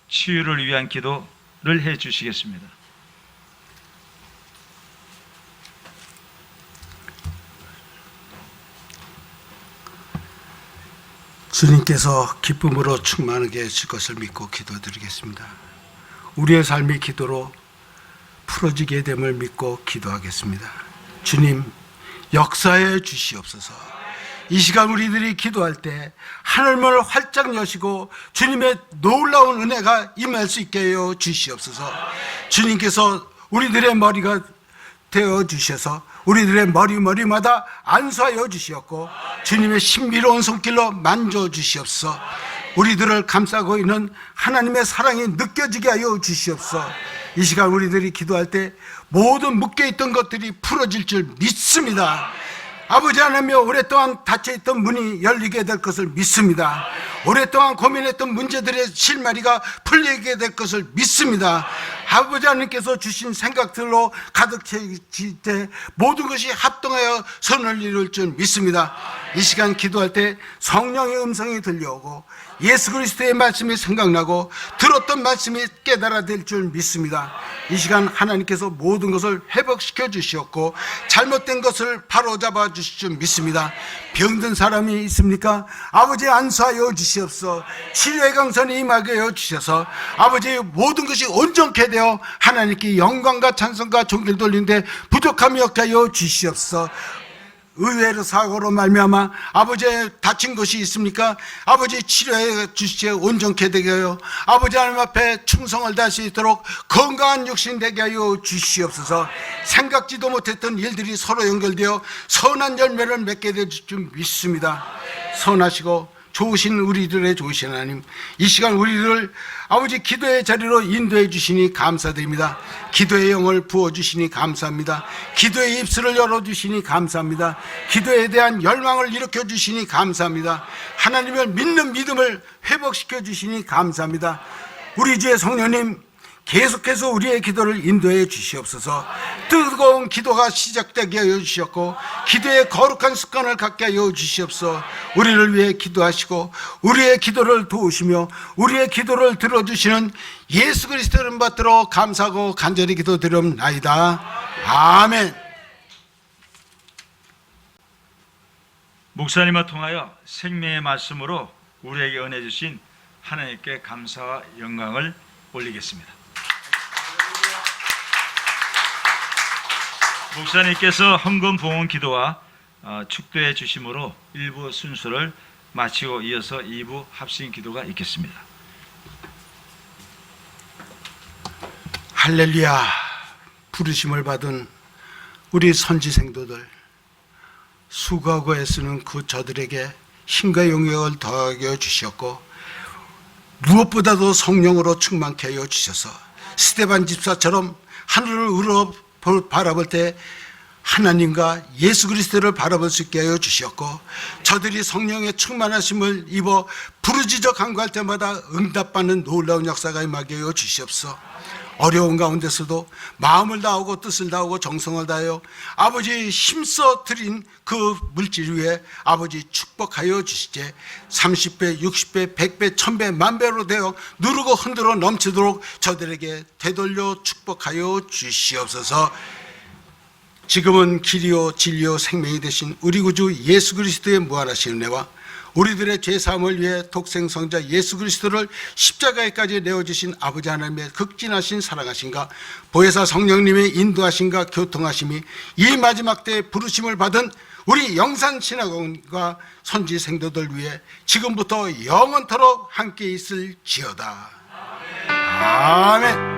치유를 위한 기도를 해 주시겠습니다. 주님께서 기쁨으로 충만하게 해줄 것을 믿고 기도드리겠습니다. 우리의 삶이 기도로 풀어지게 됨을 믿고 기도하겠습니다. 주님, 역사해 주시옵소서. 이 시간 우리들이 기도할 때 하늘문을 활짝 여시고 주님의 놀라운 은혜가 임할 수 있게 하여 주시옵소서. 주님께서 우리들의 머리가 되어 주셔서 우리들의 머리마다 안수하여 주시었고 주님의 신비로운 손길로 만져 주시옵소서. 우리들을 감싸고 있는 하나님의 사랑이 느껴지게 하여 주시옵소서. 이 시간 우리들이 기도할 때 모든 묶여있던 것들이 풀어질 줄 믿습니다. 아버지 하나님여, 오랫동안 닫혀있던 문이 열리게 될 것을 믿습니다. 오랫동안 고민했던 문제들의 실마리가 풀리게 될 것을 믿습니다. 아버지 하나님께서 주신 생각들로 가득 채일 때 모든 것이 합동하여 선을 이룰 줄 믿습니다. 이 시간 기도할 때 성령의 음성이 들려오고 예수 그리스도의 말씀이 생각나고 들었던 말씀이 깨달아질 줄 믿습니다. 이 시간 하나님께서 모든 것을 회복시켜 주시었고 잘못된 것을 바로잡아 주실 줄 믿습니다. 병든 사람이 있습니까? 아버지 안수하여 주시옵소서. 치료의 강선이 임하게 하여 주셔서 아버지 모든 것이 온전케 되어 하나님께 영광과 찬송과 존귀를 돌리는데 부족함이 없게 하여 주시옵소서. 의외로 사고로 말미암아 아버지의 다친 것이 있습니까? 아버지 치료해 주시어 온전케 되게 하여 아버지 하나님 앞에 충성을 다할 수 있도록 건강한 육신 되게 하여 주시옵소서. 생각지도 못했던 일들이 서로 연결되어 선한 열매를 맺게 될 줄 믿습니다. 선하시고 좋으신 우리들의 좋으신 하나님, 이 시간 우리를 아버지 기도의 자리로 인도해 주시니 감사드립니다. 기도의 영을 부어주시니 감사합니다. 기도의 입술을 열어주시니 감사합니다. 기도에 대한 열망을 일으켜 주시니 감사합니다. 하나님을 믿는 믿음을 회복시켜 주시니 감사합니다. 우리 주의 성령님, 계속해서 우리의 기도를 인도해 주시옵소서. 뜨거운 기도가 시작되게 하여 주시옵고 기도의 거룩한 습관을 갖게 하여 주시옵소서. 우리를 위해 기도하시고 우리의 기도를 도우시며 우리의 기도를 들어주시는 예수 그리스도를 받들어 감사하고 간절히 기도드리옵나이다. 아멘. 목사님을 통하여 생명의 말씀으로 우리에게 은혜 주신 하나님께 감사와 영광을 올리겠습니다. 목사님께서 헌금 봉헌 기도와 축도해 주심으로 1부 순서를 마치고 이어서 2부 합심 기도가 있겠습니다. 할렐루야. 부르심을 받은 우리 선지 생도들, 수고하고 애쓰는 그 저들에게 힘과 영역을 더하게 주셨고 무엇보다도 성령으로 충만케 하여 주셔서 스데반 집사처럼 하늘을 우러 바라볼 때 하나님과 예수 그리스도를 바라볼 수 있게 하여 주셨고 저들이 성령의 충만하심을 입어 부르짖어 간구할 때마다 응답받는 놀라운 역사가 임하게 하여 주시옵소서. 어려운 가운데서도 마음을 다하고 뜻을 다하고 정성을 다하여 아버지 힘써 드린 그 물질 위에 아버지 축복하여 주시되 30배, 60배, 100배, 1000배, 만배로 되어 누르고 흔들어 넘치도록 저들에게 되돌려 축복하여 주시옵소서. 지금은 길이요 진리요 생명이 되신 우리 구주 예수 그리스도의 무한하신 은혜와 우리들의 죄사함을 위해 독생성자 예수 그리스도를 십자가에까지 내어주신 아버지 하나님의 극진하신 사랑하심과 보혜사 성령님의 인도하심과 교통하심이 이 마지막 때에 부르심을 받은 우리 영산신학원과 선지 생도들 위해 지금부터 영원토록 함께 있을지어다. 아멘.